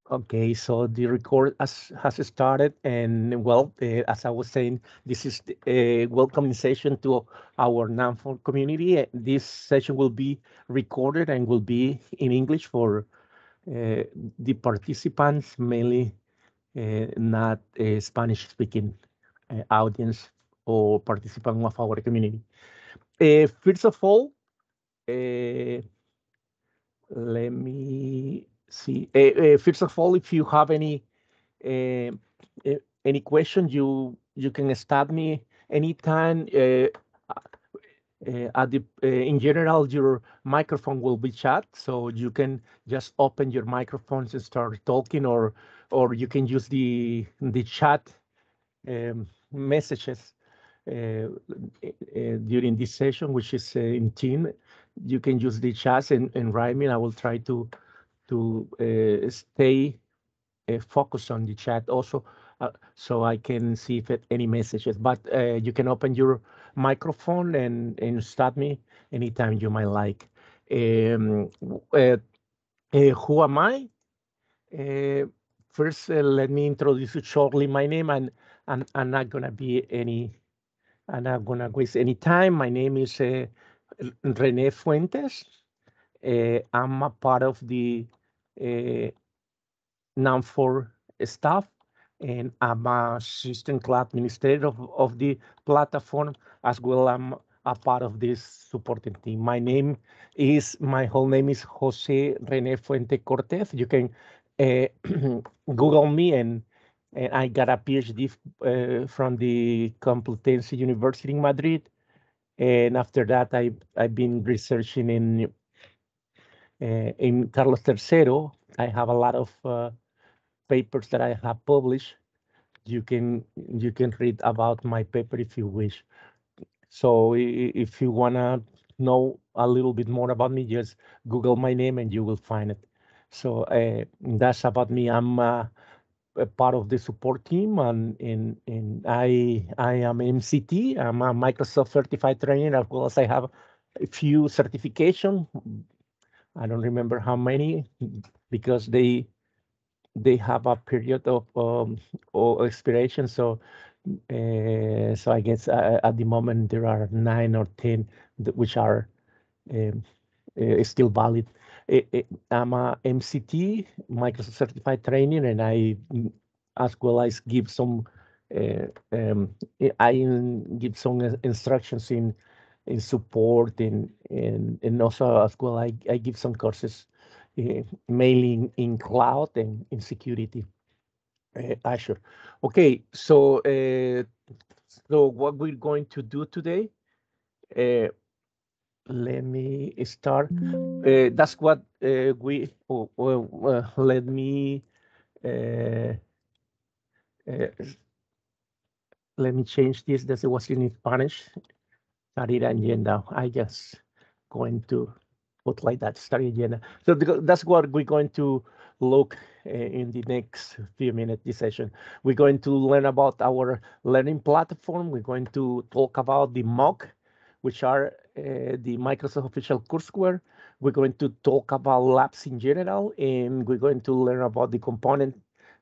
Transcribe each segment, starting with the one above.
Okay, so the record has started, and well, as I was saying, this is a welcoming session to our Nanfor community. This session will be recorded and will be in English for the participants, mainly not Spanish-speaking audience or participant of our community. First of all, uh, let me see. First of all, if you have uh, any question, you can start me anytime. In general, your microphone will be shut, so you can just open your microphones and start talking, or you can use the chat messages during this session, which is in team. You can use the chat and write me. I will try to stay focus on the chat also, so I can see if any messages. But you can open your microphone and start me anytime you might like. Um, uh, who am I? Uh, First, let me introduce you shortly my name, and I'm not gonna be any. I'm not gonna waste any time. My name is Rene Fuentes. I'm a part of the uh, Nanfor staff, and I'm a assistant club administrator of the platform, as well. I'm a part of this supporting team. My whole name is Jose Rene Fuente Cortez. You can uh, Google me, and I got a PhD from the Complutense University in Madrid. And after that, I've been researching in Carlos III. I have a lot of papers that I have published. You can read about my paper if you wish. So if you wanna know a little bit more about me, just Google my name and you will find it. So that's about me. I'm a part of the support team, and I am MCT. I'm a Microsoft certified trainer, as well as I have a few certification. I don't remember how many, because they have a period of expiration. So I guess at the moment there are 9 or 10 which are um, still valid. I'm a MCT, Microsoft Certified Training, and as well as give some, uh, um, give some instructions in support, and also as well I give some courses, mainly in cloud and in security, Azure. Okay, so what we're going to do today, uh, let me start. That's what let me uh, uh, let me change this. That was in Spanish. Study agenda. I just going to put like that, study agenda. So that's what we're going to look in the next few minutes this session. We're going to learn about our learning platform. We're going to talk about the mock, which are the Microsoft official courseware. We're going to talk about labs in general, and we're going to learn about the component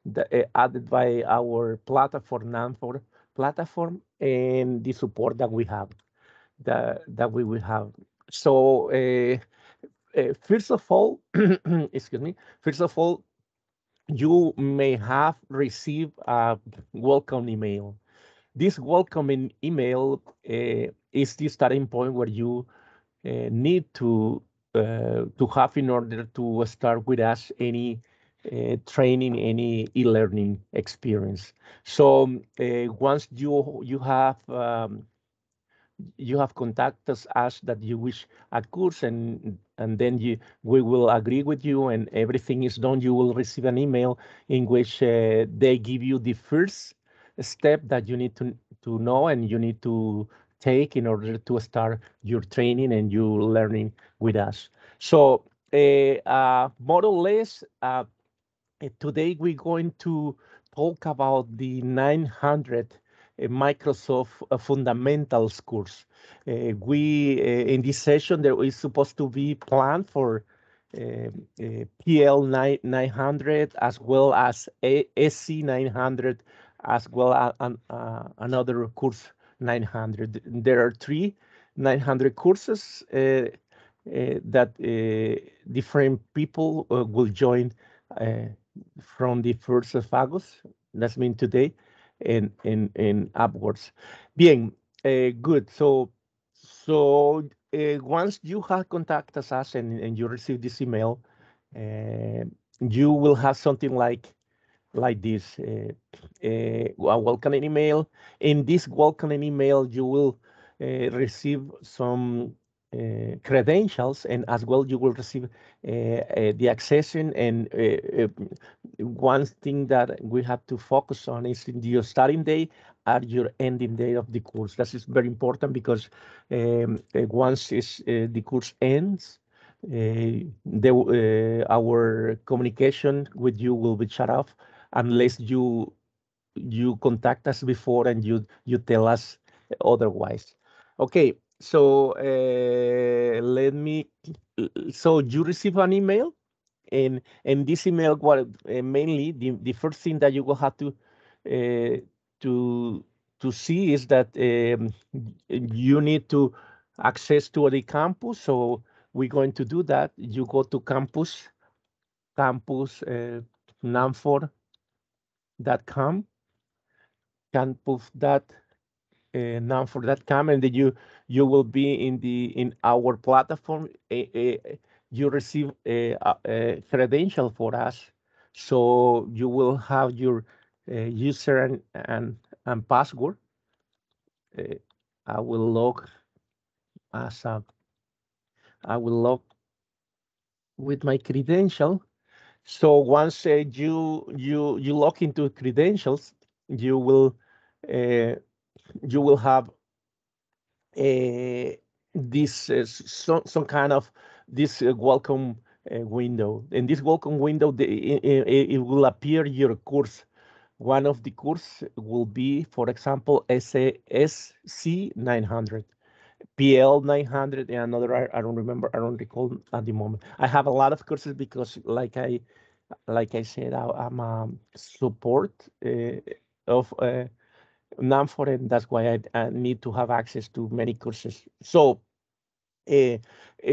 that, added by our platform, Nanfor platform, and the support that we have, that we will have. So first of all, excuse me. First of all, you may have received a welcome email. This welcoming email is the starting point where you need to have in order to start with us any training, any e-learning experience. So once you have contacted us that you wish a course, and then we will agree with you, and everything is done, you will receive an email in which they give you the first step that you need to know and you need to take in order to start your training and your learning with us. So more or less, today we're going to talk about the 900 Microsoft Fundamentals course. We In this session there is supposed to be planned for PL 900 as well as SC 900 as well as another course 900. There are three 900 courses that different people will join uh, from the 1st of August. That's mean today and upwards. Bien, good. So once you have contacted us and you receive this email, uh, you will have something like this a welcoming email. In this welcoming email, you will receive some credentials, and as well you will receive the accession. And one thing that we have to focus on is in your starting day and your ending day of the course. That is very important because once the course ends, our communication with you will be shut off unless you contact us before and you tell us otherwise. Okay, so let me. So you receive an email, and this email, what mainly the first thing that you will have uh, to to see is that you need to access to the campus. So we're going to do that. You go to campus nanfor.com, campus.nanfor.com, and then you will be in our platform. You receive a credential for us, so you will have your user and password. Uh, I will log as a I will log with my credential. So once you log into credentials, you will uh, you will have this some kind of this welcome window. In this welcome window, it will appear your course. One of the course will be, for example, SC 900, PL 900, and another I don't remember, I don't recall at the moment. I have a lot of courses because, like I said, I'm a support of Nanfor, and that's why I need to have access to many courses. So uh,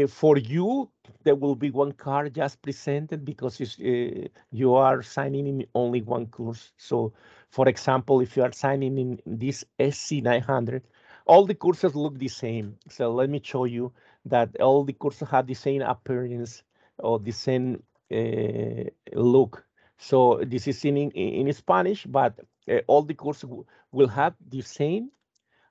for you, there will be one card just presented because you are signing in only one course. So, for example, if you are signing in this SC 900, all the courses look the same. So let me show you that all the courses have the same appearance or the same look. So this is in Spanish, but all the courses will have the same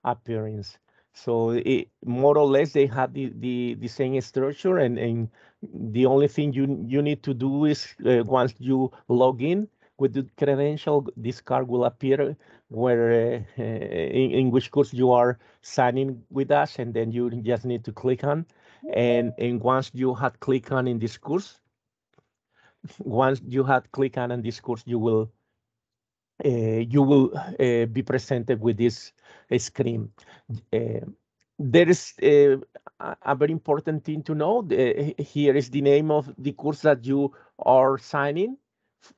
appearance. So more or less they have the same structure, and the only thing you need to do is once you log in with the credential, this card will appear where in which course you are signing with us, and then you just need to click on, and once you had click on in this course, once you had click on in this course, you will be presented with this screen. Uh, there is a very important thing to know. Here is the name of the course that you are signing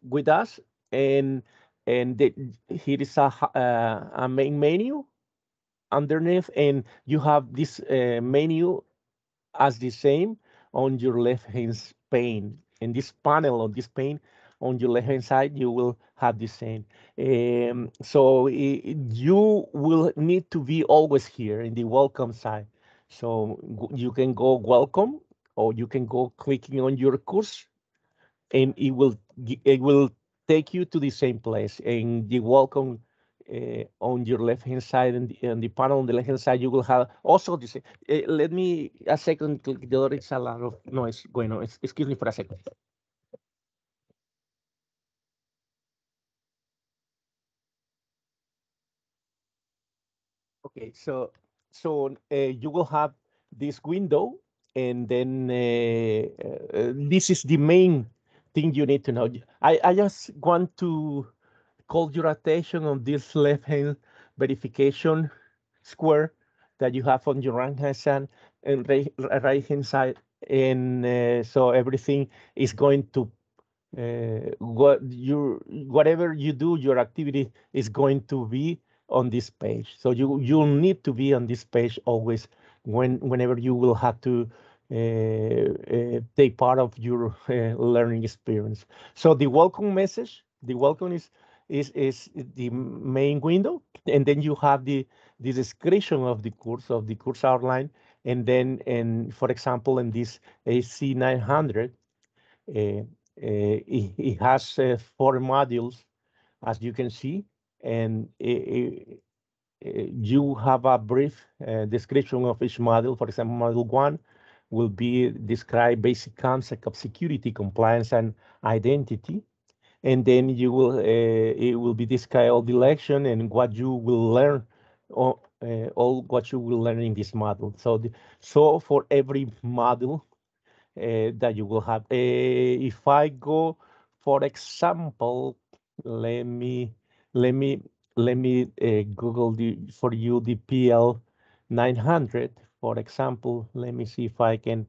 with us, and here is a main menu underneath, and you have this menu as the same on your left hand pane. In this panel on this pane on your left hand side, you will have the same. So you will need to be always here in the welcome side. So you can go welcome, or you can go clicking on your course, and it will take you to the same place. And the welcome on your left hand side, and the panel on the left hand side, you will have also the same. Let me a second. There is a lot of noise going on. Excuse me for a second. Okay, so you will have this window, and then this is the main thing you need to know. I just want to call your attention on this left hand verification square that you have on your right hand side and right hand side. and so everything is going to whatever you do, your activity is going to be on this page. So you'll need to be on this page always whenever you will have to take part of your learning experience. So the welcome message, the welcome is the main window, and then you have the description of the course outline, and then for example in this AC 900 it has 4 modules, as you can see, and you have a brief description of each module. For example, module 1 will be describe basic concept of security, compliance, and identity. And then it will be describe all the lesson and what you will learn, all what you will learn in this module. So for every module, that you will have. If I go, for example, let me let me let me Google for you the PL 900. For example, let me see if I can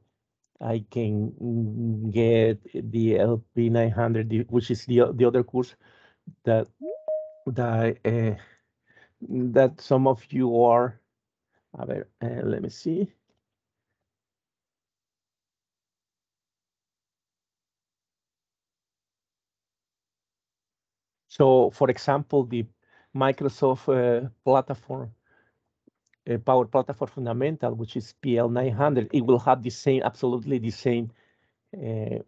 get the LP 900, which is the other course that that that some of you are. A ver, let me see. So, for example, the Microsoft platform, Power Platform Fundamental, which is PL 900, it will have the same, absolutely the same uh,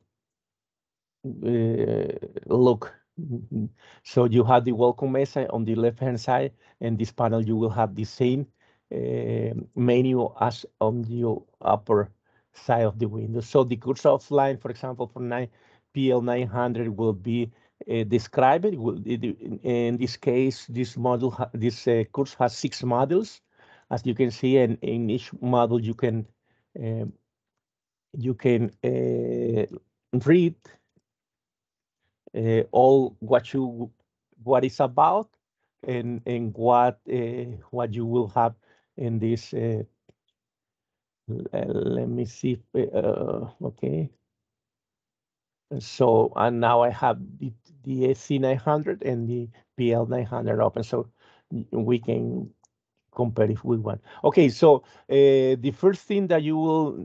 look. Mhm. So you have the welcome message on the left-hand side, and this panel you will have the same menu as on the upper side of the window. So the course offline, for example, for PL 900 will be described. In this case, this course has 6 modules, as you can see, and in each module uh, you can read all what it's about, and what you will have in this. Let me see. Okay. So and now I have the AC 900 and the PL 900 open, so we can compare if we want. Okay, so the first thing that you will,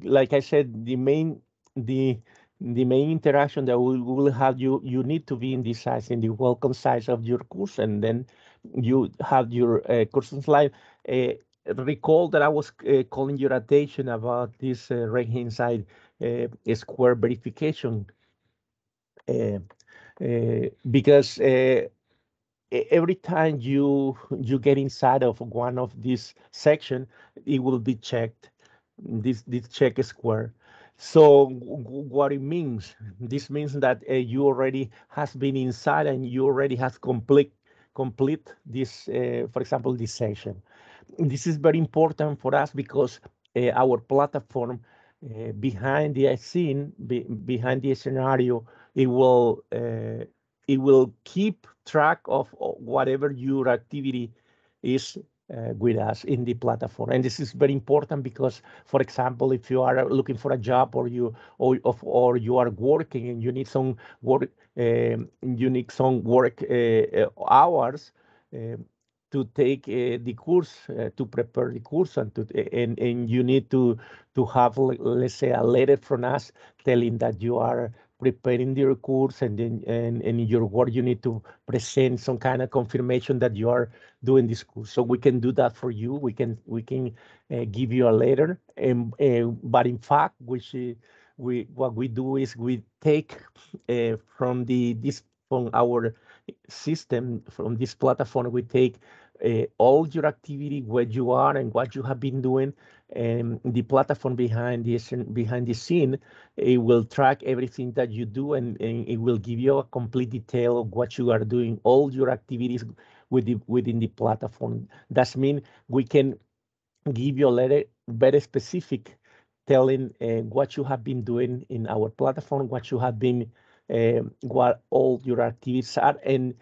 like I said, the main interaction that we will have, you need to be in the size, in the welcome size of your course, and then you have your course slide. Uh, Recall that I was calling your attention about this right-hand side square verification, uh, because every time you get inside of one of these section, it will be checked, this check square. So what it means, this means that you already has been inside and you already has complete this, for example, this section. This is very important for us because our platform, behind the scene, behind the scenario, it will uh, it will keep track of whatever your activity is with us in the platform. And this is very important because, for example, if you are looking for a job, or you are working and you need some work hours. To take the course, to prepare the course, and you need to have, let's say, a letter from us telling that you are preparing your course, and then and in your work you need to present some kind of confirmation that you are doing this course. So we can do that for you. We can give you a letter, and but in fact, which we what we do is we take from our system, from this platform, we take all your activity, where you are and what you have been doing, and the platform behind the scene, it will track everything that you do, and it will give you a complete detail of what you are doing, all your activities within the platform. That means we can give you a letter very specific, telling what you have been doing in our platform, what you have been, what all your activities are, and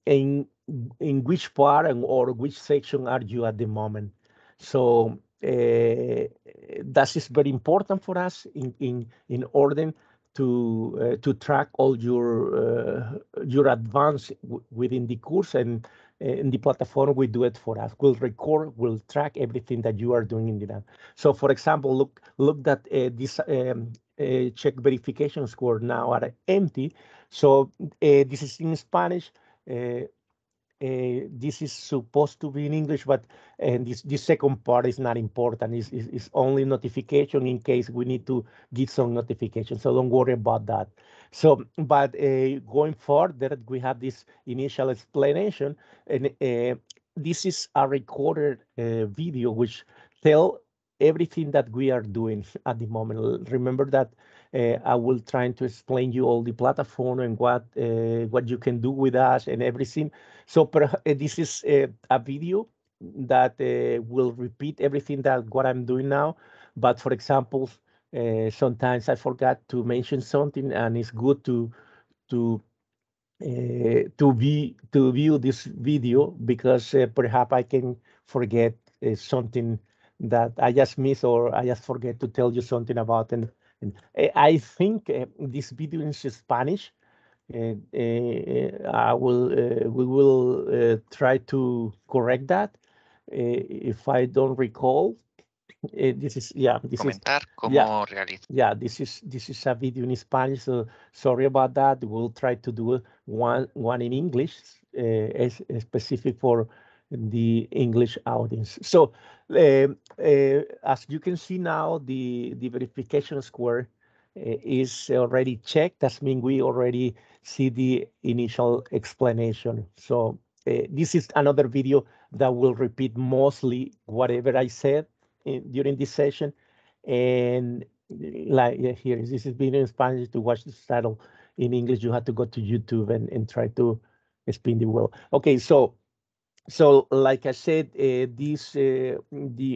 in which part or which section are you at the moment. So that is very important for us in order to track all your advance within the course, and in the platform we do it for us. We'll record, we'll track everything that you are doing in the lab. So for example, look that this check verification score now are empty. So this is in Spanish. This is supposed to be in English, but this second part is not important. It's only notification in case we need to give some notification. So don't worry about that. So, but going further, we have this initial explanation, and this is a recorded video which tell everything that we are doing at the moment. Remember that I will try to explain you all the platform and what you can do with us and everything. So this is a video that will repeat everything that what I'm doing now. But for example, sometimes I forgot to mention something, and it's good to to view this video, because perhaps I can forget something that I just miss, or I just forget to tell you something about. And I think this video is in Spanish. We will try to correct that if I don't recall. This is Comentar yeah, cómo realizar. yeah, this is a video in Spanish, so sorry about that. We'll try to do one in English, as specific for the English audience. So as you can see now, the verification score is already checked. That means we already see the initial explanation. So this is another video that will repeat mostly whatever I said during this session. And like here, this is video in Spanish. To watch the title in English, you have to go to YouTube and try to spin the wheel. Okay, so like I said,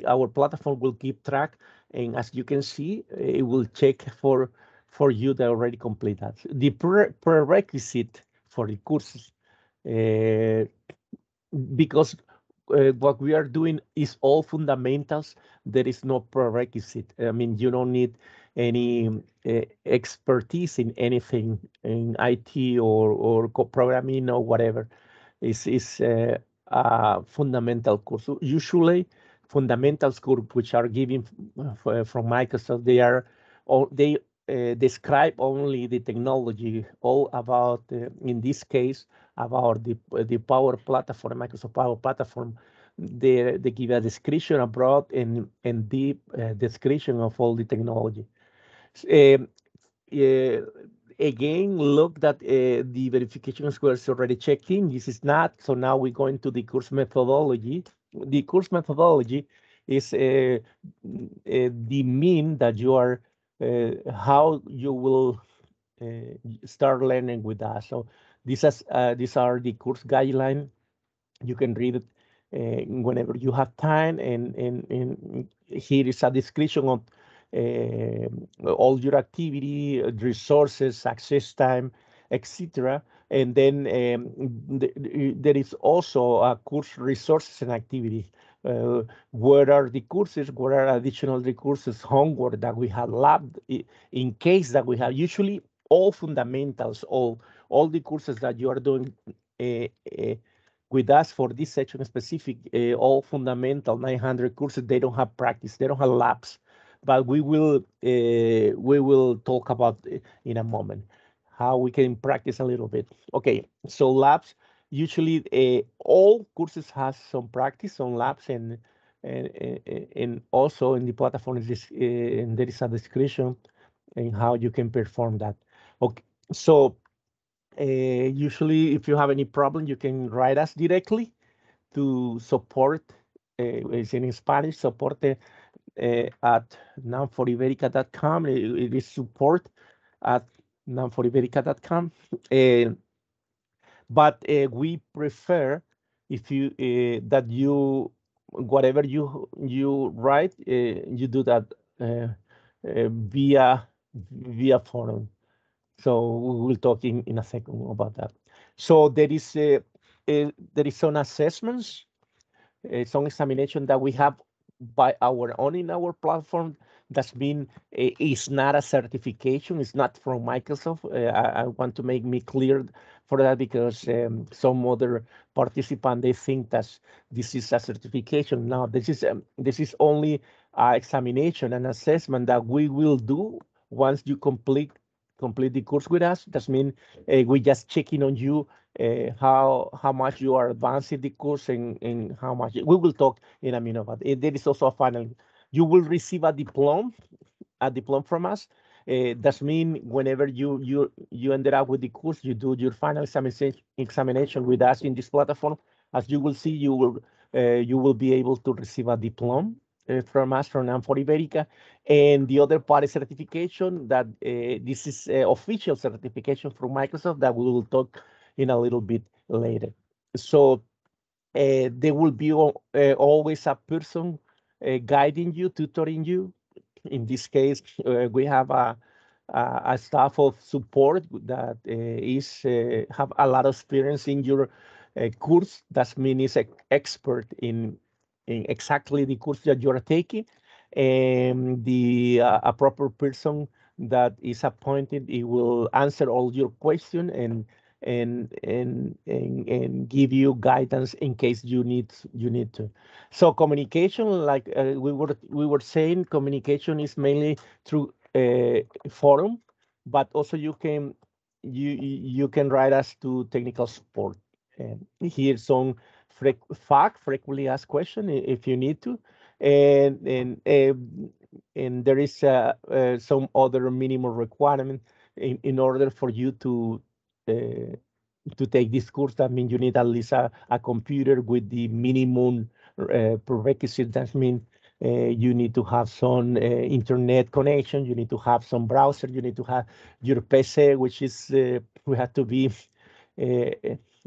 our platform will keep track, and as you can see, it will check for you that already complete that. The prerequisite for the courses, because what we are doing is all fundamentals. There is no prerequisite. I mean, you don't need any expertise in anything in IT or programming or whatever. It's a fundamental course. So usually, fundamentals course which are given from Microsoft, they describe only the technology, all about in this case about the Power Platform, Microsoft Power Platform. They give a description, a broad and deep description of all the technology. Um, uh, Again, look that the verification score is already checked in. This is not. So now we go into the course methodology. The course methodology is the mean that you are, how you will start learning with us. So these are the course guidelines. You can read it whenever you have time, and here is a description of all your activity, resources, success time, etc. And then there is also a course resources and activities. Where are the courses? Where are additional courses, homework that we have lab in case that we have usually all fundamentals, all the courses that you are doing with us for this section specific, all fundamental 900 courses, they don't have practice, they don't have labs, but we will talk about in a moment how we can practice a little bit. Okay, so labs, usually all courses has some practice on labs, and also in the platform is this, and there is a description and how you can perform that. Okay, so usually, if you have any problem, you can write us directly to support. It's in Spanish, soporte at nanforiberica.com. It is support at nanforiberica.com. But we prefer if you that you whatever you write, you do that via forum. So we will talk in a second about that. So there is some assessments, some examination that we have by our own in our platform. That's mean it's not a certification. It's not from Microsoft. I want to make me clear for that because some other participant they think that this is a certification. No, this is only examination and assessment that we will do once you complete the course with us. That means we just checking on you how much you are advancing the course and how much we will talk in a minute. But there is also a final. You will receive a diploma from us. That means whenever you ended up with the course, you do your final examination with us in this platform. As you will see, you will be able to receive a diploma from us from Nanfor Iberica, and the other part is certification. That this is official certification from Microsoft that we will talk in a little bit later. So there will be always a person guiding you, tutoring you. In this case, we have a staff of support that is have a lot of experience in your course. That means is an expert in exactly the course that you are taking, and the a proper person that is appointed. It will answer all your questions and give you guidance in case you need to. So communication, like we were saying, communication is mainly through forum, but also you can write us to technical support. And here's some frequently asked question if you need to, and there is some other minimum requirement in order for you uh, to take this course. That means you need at least a computer with the minimum prerequisite. That means you need to have some internet connection. You need to have some browser. You need to have your PC, which is we have to be uh,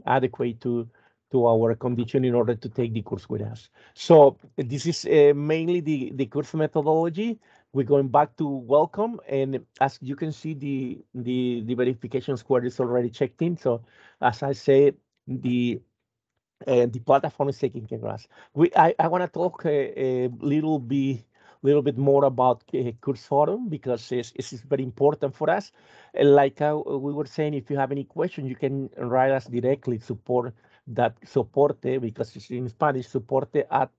adequate to our condition in order to take the course with us. So this is mainly the course methodology. We're going back to welcome, and as you can see, the verification square is already checked in. So as I said, the platform is taking care of us. I want to talk a little bit more about Course Forum because it's very important for us. Like we were saying, if you have any question, you can write us directly. Soporte, because it's in Spanish, soporte at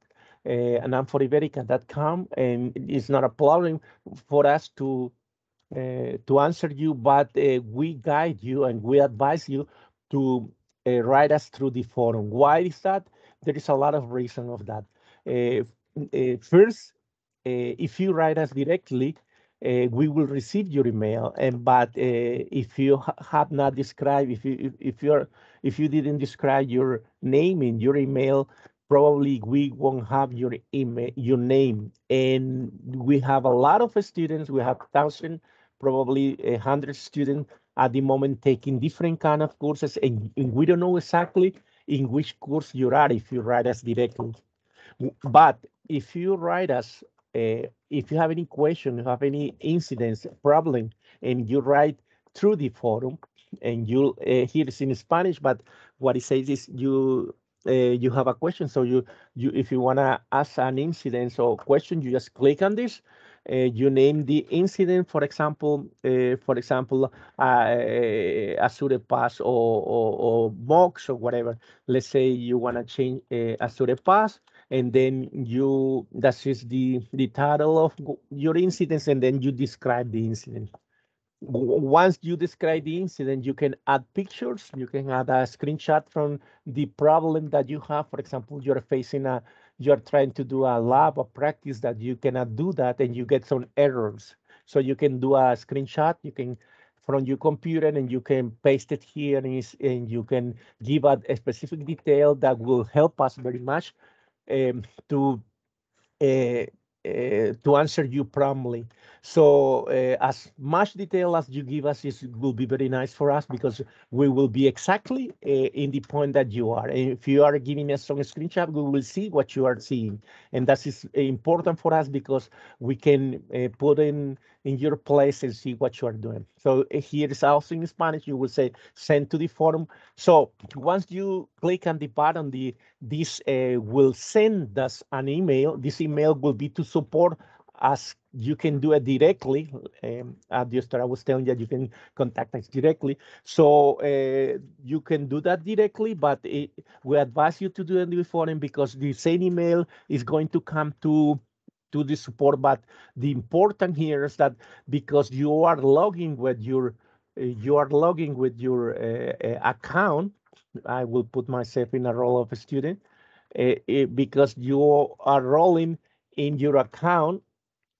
nanforiberica.com, and it's not a problem for us to answer you, but we guide you and we advise you to write us through the forum. Why is that? There is a lot of reason of that. First, if you write us directly, we will receive your email. And but if you have not described, if you didn't describe your name in your email, probably we won't have your email, your name. And we have a lot of students. We have thousands, probably 100 students at the moment taking different kind of courses, and we don't know exactly in which course you are if you write us directly. But if you write us, if you have any question, you have any incidents, problem, and you write through the forum, and you here is in Spanish, but what it says is you have a question. So you if you wanna ask an incident or question, you just click on this. You name the incident, for example, Azure Pass or Mox or whatever. Let's say you want to change Azure Pass, and then that is the title of your incidents, and then you describe the incident. Once you describe the incident, you can add pictures. You can add a screenshot from the problem that you have. For example, you're trying to do a lab or practice that you cannot do that, and you get some errors. So you can do a screenshot. You can from your computer, and you can paste it here, and you can give a specific detail that will help us very much to uh, to answer you promptly. So as much detail as you give us will be very nice for us because we will be exactly in the point that you are. And if you are giving us some screenshot, we will see what you are seeing. And that is important for us because we can put in your place and see what you are doing. So here is also in Spanish. You will say send to the forum. So once you click on the button, this will send us an email. This email will be to support us. You can do it directly. At the start, I was telling you that you can contact us directly. So you can do that directly, but we advise you to do it before, because the same email is going to come to the support. But the important here is that because you are logging with your account, I will put myself in a role of a student, because you are rolling in your account.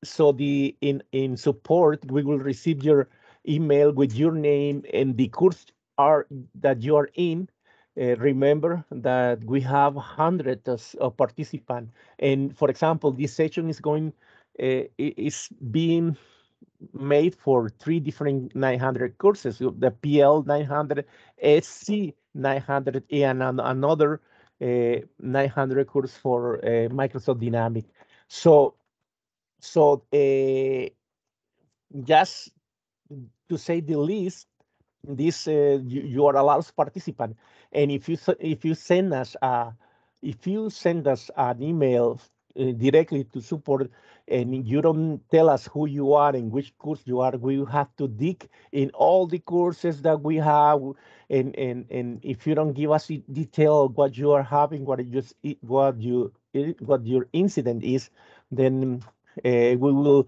So the in support, we will receive your email with your name and the course are that you are in. Remember that we have hundreds of participants, and for example, this session is going is being made for three different 900 courses: the PL 900, SC 900, and another 900 course for Microsoft Dynamics. So just to say the least, this you are a large participant, and if you send us an email directly to support, and you don't tell us who you are and which course you are, we have to dig in all the courses that we have, and if you don't give us detail what you are having, what your incident is, then we will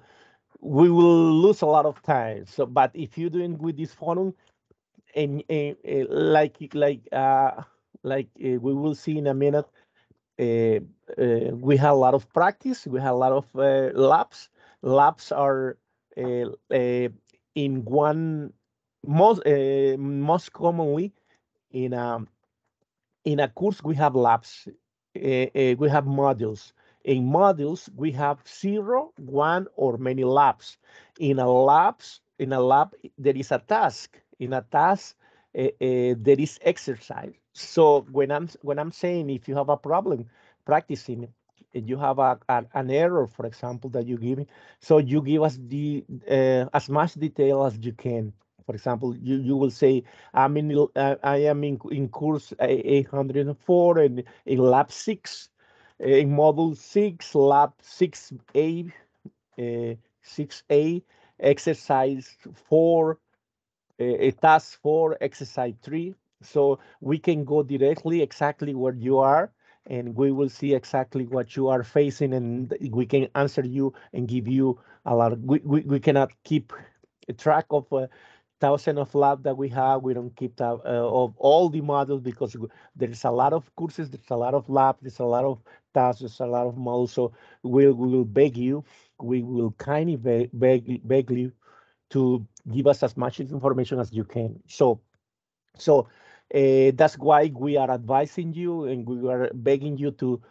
lose a lot of time. So, but if you're doing with this forum, and we will see in a minute, we have a lot of practice. We have a lot of labs. Labs are in one most commonly in a course we have labs, we have modules. In modules we have 0, 1, or many labs. In a lab there is a task. In a task there is exercise. So when I'm saying, if you have a problem practicing, you have an error, for example, that you give me, so you give us the as much detail as you can. For example, you will say, I am in course 804, and in lab 6, in module 6, lab 6A, 6A, exercise 4, a task 4, exercise 3. So we can go directly exactly where you are, and we will see exactly what you are facing, and we can answer you and give you a lot we cannot keep track of thousand of lab that we have. We don't keep that of all the models, because there's a lot of courses, there's a lot of labs, there's a lot of tasks, there's a lot of models. So we will beg you, we will kindly beg you to give us as much information as you can. So that's why we are advising you, and we are begging you to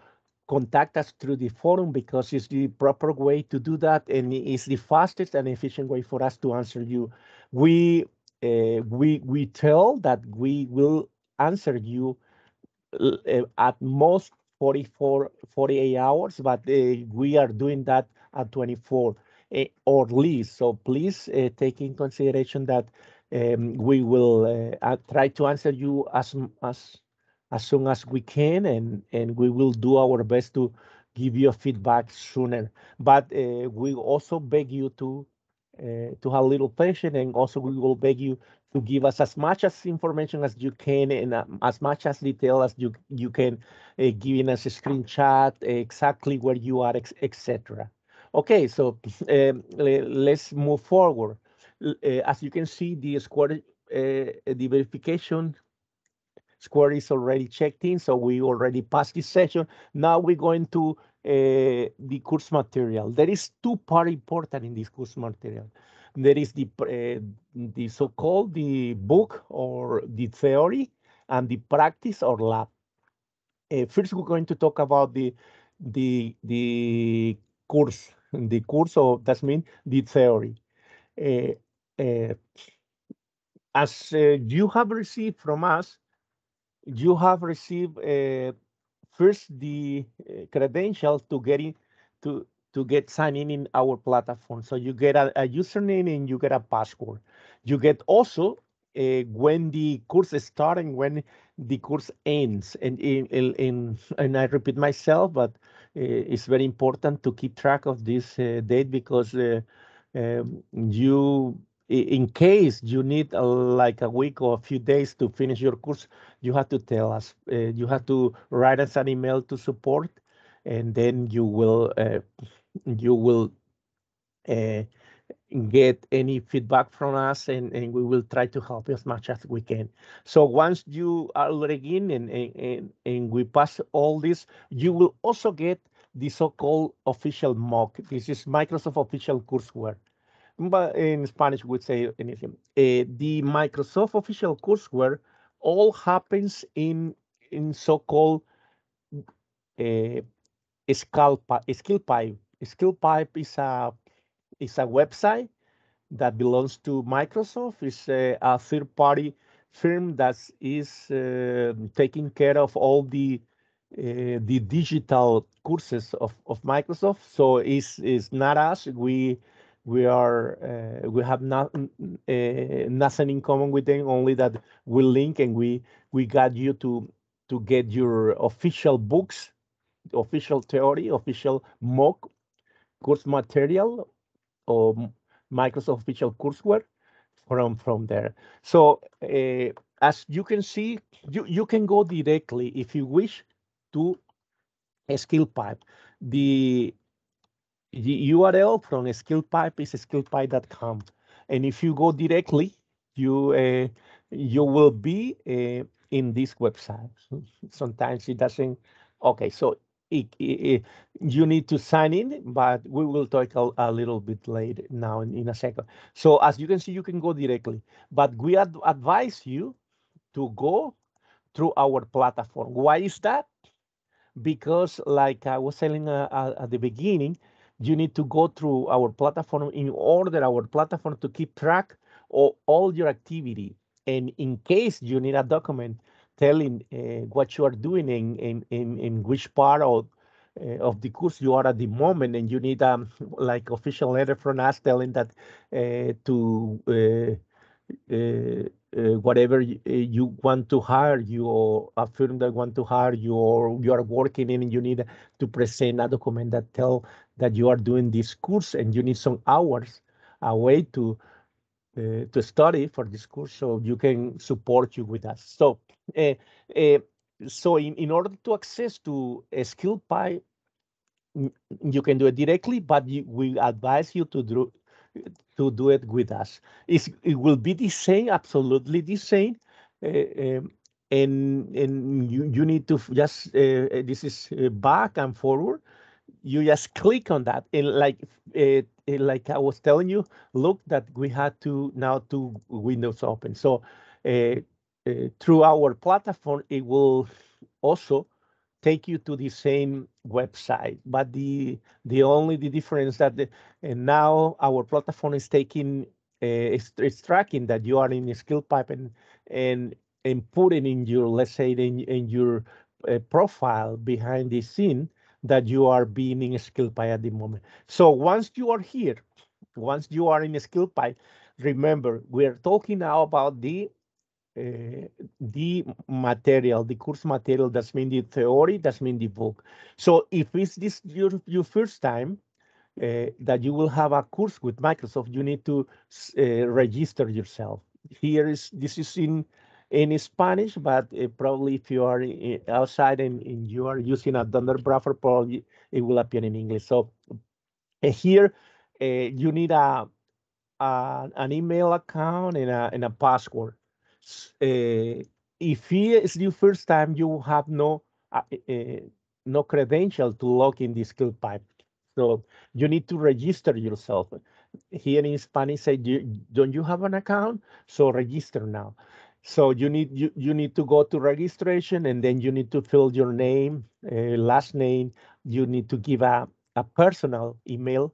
contact us through the forum, because it's the proper way to do that, and it's the fastest and efficient way for us to answer you. We tell that we will answer you at most 48 hours, but we are doing that at 24 or least. So please take in consideration that we will try to answer you as soon as we can, and we will do our best to give you a feedback sooner. But we also beg you to have a little patience, and also we will beg you to give us as much as information as you can, and as much as detail as you can, giving us a screenshot exactly where you are, etc. Okay, so let's move forward. As you can see, the verification square is already checked in, so we already passed this session. Now we're going to the course material. There is two part important in this course material. There is the so-called the book or the theory, and the practice or lab. First, we're going to talk about the course. The course, so that means the theory. Uh, uh, as you have received from us, you have received first the credentials to get in to to get signing in our platform. So you get a username and you get a password. You get also when the course starts and when the course ends. And and I repeat myself, but it's very important to keep track of this date because you, in case you need like a week or a few days to finish your course, you have to tell us. You have to write us an email to support, and then you will uh, get any feedback from us, and we will try to help you as much as we can. So once you are logged in and we pass all this, you will also get the so-called official mock. This is Microsoft official courseware. But in Spanish, we would say anything. The Microsoft official courseware all happens in so-called uh, SkillPipe. SkillPipe is a website that belongs to Microsoft. It's a third-party firm that is taking care of all the digital courses of Microsoft. So it's not us. We have nothing in common with them. Only that we link and we got you to get your official books, official theory, official mock course material or Microsoft official courseware from there. So as you can see, you can go directly if you wish to a SkillPipe. The the URL from SkillPipe is skillpipe.com, and if you go directly, you uh, you will be in this website. Sometimes it doesn't. Okay, so you need to sign in, but we will talk a little bit later now in a second. So as you can see, you can go directly, but we advise you to go through our platform. Why is that? Because like I was saying at the beginning, you need to go through our platform in order our platform to keep track of all your activity. And in case you need a document telling what you are doing in which part of the course you are at the moment, and you need like official letter from us telling that to whatever you want to hire you, or a firm that want to hire you, or you are working in and you need to present a document that tell that you are doing this course and you need some hours away to study for this course, so you can support you with us. Uh, uh, so in order to access to a skill pie, you can do it directly, but we advise you to do it with us. It will be the same, absolutely the same, uh, um, and you need to just this is back and forward. You just click on that, and like I was telling you, look that we had to now two windows open. So uh, through our platform, it will also take you to the same website, but the only the difference that and now our platform is taking it's tracking that you are in a skill pipe, and and putting in your, let's say, in your profile behind the scene that you are being in a skill pipe at the moment. So once you are here, once you are in a skill pipe, remember we're talking now about the material, the course material. That's mean the theory. That's mean the book. So if it's this your first time that you will have a course with Microsoft, you need to register yourself. Here is this is in Spanish, but probably if you are outside and you are using a Dunder browser, probably it will appear in English. So here you need an email account and a password. If it's your first time, you have no credential to log in the skill pipe. So you need to register yourself. Here in Spanish, say, don't you have an account? So register now. So you need to go to registration, and then you need to fill your name, last name. You need to give a personal email.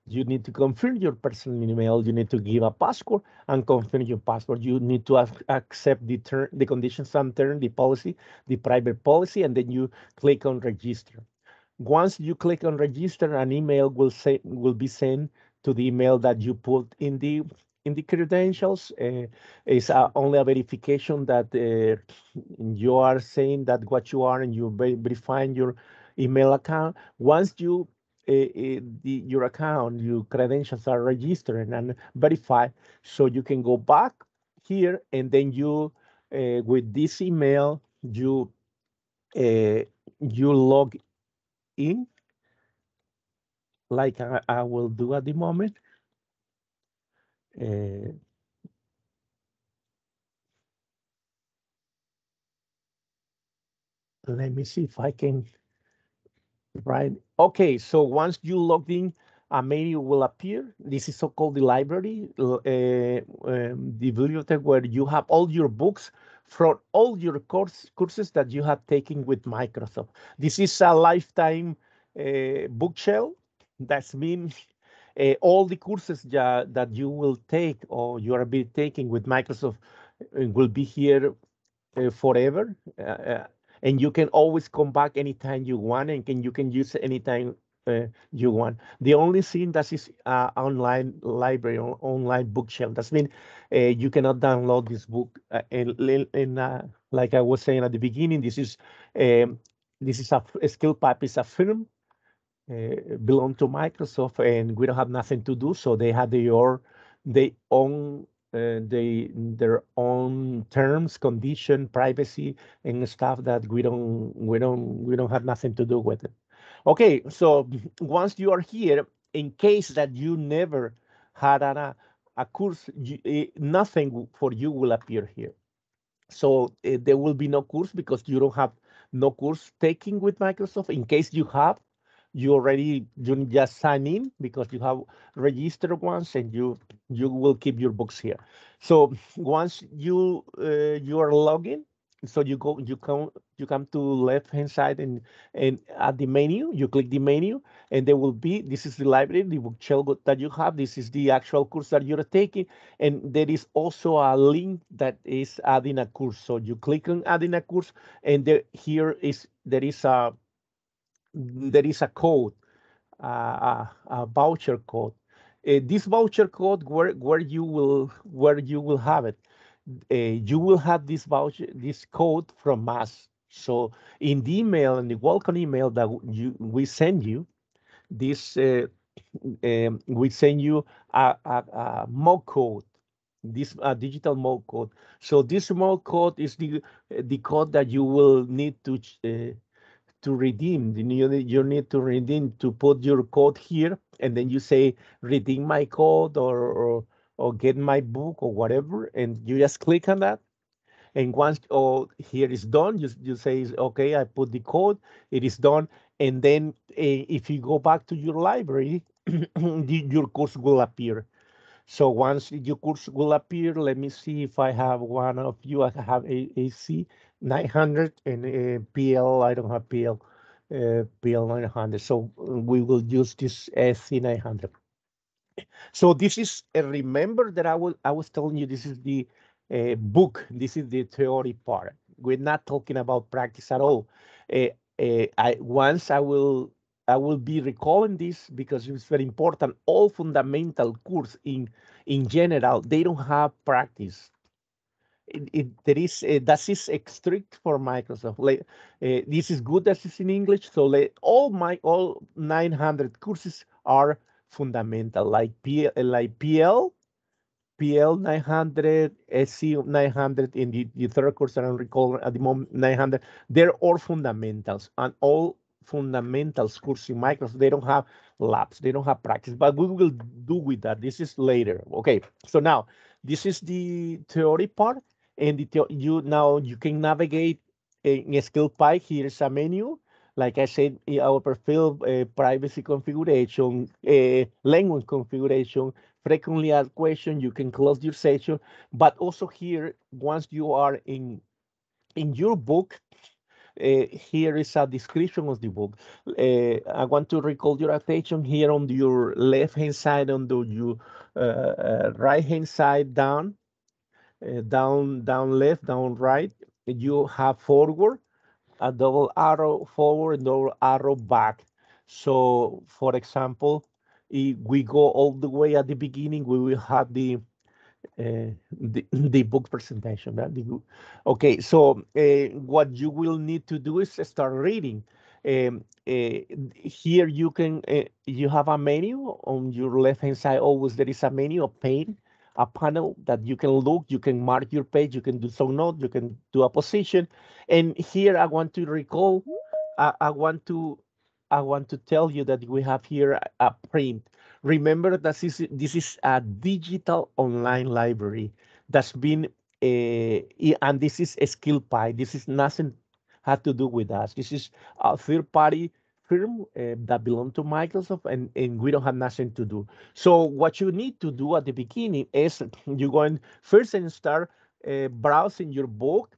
You need to confirm your personal email. You need to give a password and confirm your password. You need to accept the conditions and term, the policy, the private policy, and then you click on register. Once you click on register, an email will be sent to the email that you put in the credentials. It's only a verification that you are saying that what you are, and you verifying your email account. Once you your account, your credentials are registered and verified, so you can go back here, and then you with this email uh, you log in, like I will do at the moment. Uh, Let me see if I can write. Okay, so once you logged in, a menu will appear. This is so-called the library, the bibliothèque, where you have all your books from all your courses that you have taken with Microsoft. This is a lifetime bookshelf. That's mean all the courses that you will take or you are be taking with Microsoft will be here forever, and you can always come back anytime you want, and you can use it anytime you want. The only thing that is online library or online bookshelf. That's mean you cannot download this book. Like I was saying at the beginning, um, this is a skill pipe is a firm belong to Microsoft, and we don't have nothing to do. So they have they own their own terms, condition, privacy, and stuff that we don't have nothing to do with it. Okay, so once you are here, in case that you never had a course, nothing for you will appear here. So there will be no course because you don't have no course taking with Microsoft. In case you have, you just sign in because you have registered once, and you will keep your books here. So once you are logging, so you come to left hand side, and at the menu you click the menu, and there will be, this is the library, the bookshelf that you have. This is the actual course that you're taking, and there is also a link that is adding a course. So you click on adding a course, and there is a code, a voucher code. This voucher code, where you will have it. You will have this code from us. So in the email, in the welcome email that we send you, this we send you a mode code, this digital mode code. So this mode code is the code that you will need to redeem. You need to redeem, to put your code here, and then you say redeem my code, or get my book or whatever, and you just click on that. And once here is done, you say okay, I put the code, it is done. And then if you go back to your library, your course will appear. So once your course will appear, let me see if I have one of you. I have AC 900 and PL. I don't have PL 900. So we will use this AC 900. So this is remember that I was telling you, this is the book. This is the theory part. We're not talking about practice at all. Uh, I once I will be recalling this because it's very important. All fundamental course in general, they don't have practice. There is that is strict for Microsoft. Like, this is good that it's in English. So all 900 courses are fundamental, like PL 900, SC 900, in the third course that I'm recalling at the moment, 900. They're all fundamentals, and all fundamentals course in Microsoft, they don't have labs, they don't have practice, but we will do with that. This is later. Okay, so now this is the theory part, and you can navigate in skill pie. Here's a menu. Like I said, our profile, privacy configuration, language configuration, frequently asked question. You can close your session, but also here, once you are in your book, here is a description of the book. I want to recall your attention here on your left hand side, on your right hand side, down left, down right. You have forward, a double arrow forward, and double arrow back. So, for example, if we go all the way at the beginning, we will have the book presentation. Right? Okay, so what you will need to do is start reading. Here you have a menu on your left hand side. Always there is a menu, a panel that you can look. You can mark your page. You can do some notes. You can do a position. And here I want to recall. I want to tell you that we have here a print. Remember that this is a digital online library that's been, and this is a skill pie. This is nothing had to do with us. This is a third party firm that belong to Microsoft, and we don't have nothing to do. So what you need to do at the beginning is you go in first and start browsing your book.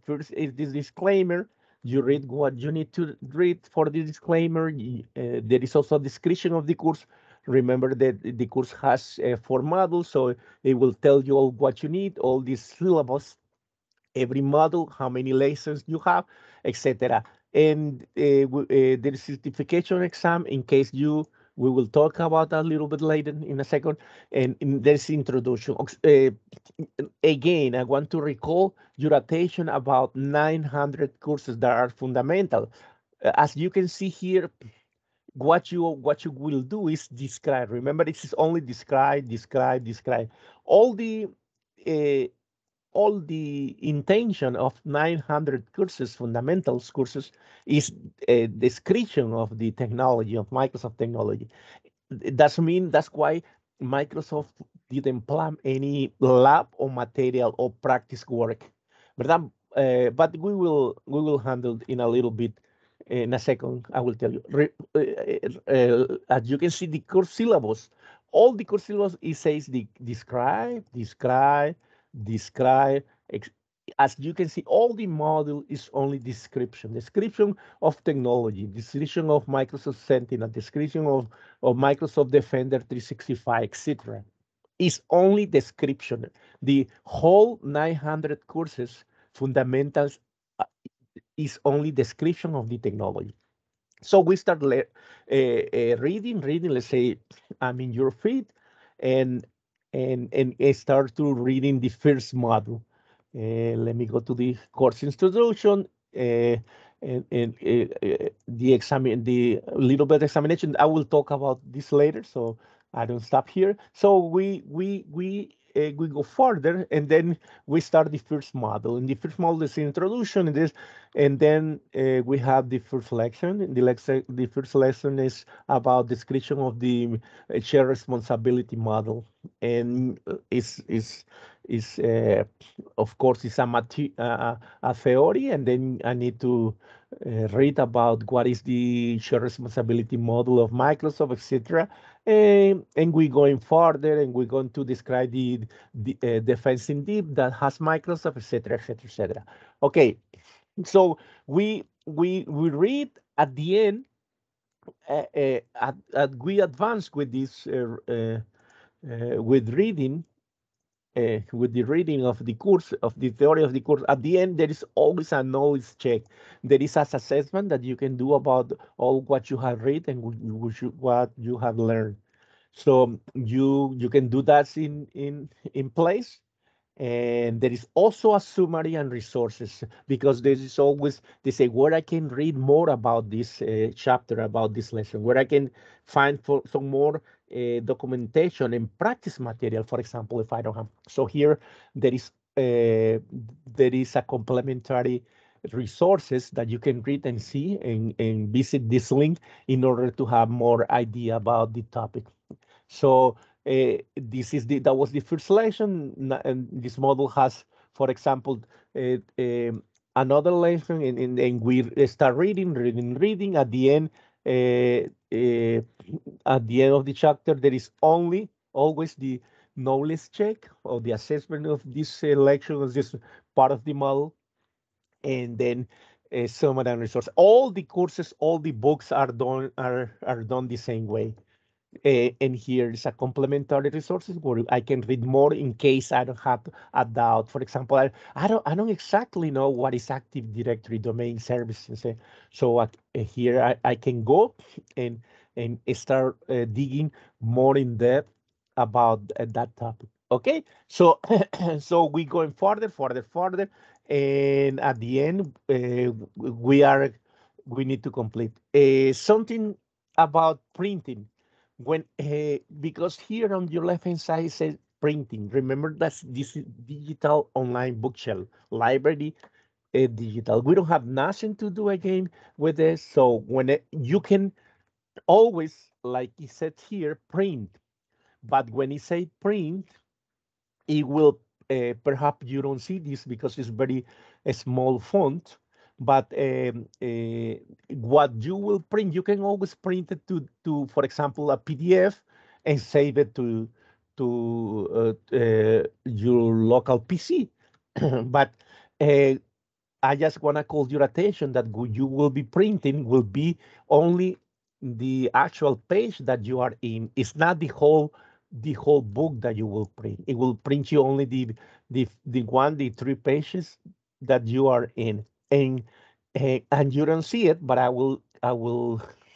First is this disclaimer. You read what you need to read for the disclaimer. There is also a description of the course. Remember that the course has 4 modules, so it will tell you all what you need, all these syllabus, every module, how many lessons you have, etc. And there is certification exam in case you. We will talk about that a little bit later in a second. And there's introduction. Again, I want to recall your attention about 900 courses that are fundamental. As you can see here, what you will do is describe. Remember, this is only describe, describe, describe. All the uh, all the intention of 900 courses, fundamentals courses, is a description of the technology of Microsoft technology. That's why Microsoft didn't plan any lab or material or practice work, ¿verdad? But we will handle in a little bit. In a second, I will tell you. As you can see, the course syllabus, all the course syllabus, it says describe, describe, describe. As you can see, all the module is only description of technology, description of Microsoft Sentinel, description of Microsoft Defender 365, etc. Is only description. The whole 900 courses, fundamentals, uh, is only description of the technology. So we start reading. Let's say I'm in your feed, and and I start to reading the first module. Let me go to the course introduction. The little bit examination. I will talk about this later, so I don't stop here. So we go further, and then we start the first model. And the first model is the introduction, and then we have the first lesson. The first lesson is about description of the shared responsibility model, and is of course it's a theory, and then I need to read about what is the shared responsibility model of Microsoft, etc. And we're going further, and we're going to describe the defense in deep that has Microsoft, etc., etc., etc. Okay, so we read at the end. We advance with this with reading, with the reading of the course, of the theory of the course. At the end, there is always a knowledge check. There is an assessment that you can do about all what you have read and what you have learned. So you can do that in place. And there is also a summary and resources, because there is always, they say, where I can read more about this chapter, about this lesson, where I can find for some more documentation and practice material, for example, if I don't have. So here there is a complementary resources that you can read and see, and visit this link in order to have more idea about the topic. So that was the first lesson, and this model has, for example, uh, um, another lesson, and we start reading. Uh, uh, at the end of the chapter, there is always the knowledge check or the assessment of this lection, of this part of the model, and then summary and resource. All the courses, all the books are done the same way. And here is a complementary resources where I can read more in case I don't have a doubt. For example, I don't exactly know what is Active Directory domain services. So here I can go and start digging more in depth about that topic. Okay, so so we going further, and at the end we need to complete something about printing when because here on your left hand side it says printing. Remember that this is digital online bookshelf library, digital. We don't have nothing to do again with this. So you can always, like it said here, print. But when it say print, it will perhaps you don't see this because it's very small font, but what you will print, you can always print it to for example a PDF and save it to your local PC. But uh, I just want to call your attention that you will be printing will be only the actual page that you are in. It's not the whole book that you will print. It will print you only the 3 pages that you are in, and you don't see it, but I will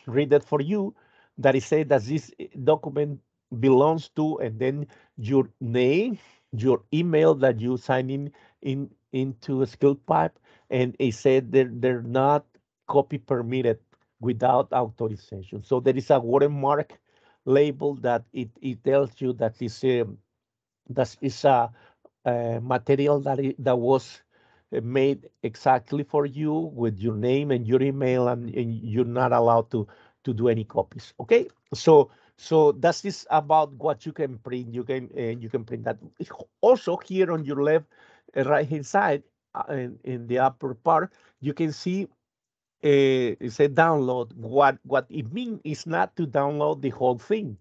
read it for you. That it says that this document belongs to, and then your name, your email that you sign into a skill pipe, and it said that they're not copy permitted without authorization. So there is a watermark label that it tells you that is a material that was made exactly for you with your name and your email, and you're not allowed to do any copies. Okay, so that's this about what you can print. You can print that. Also here on your left right hand side, in the upper part, you can see it said download. What it means is not to download the whole thing.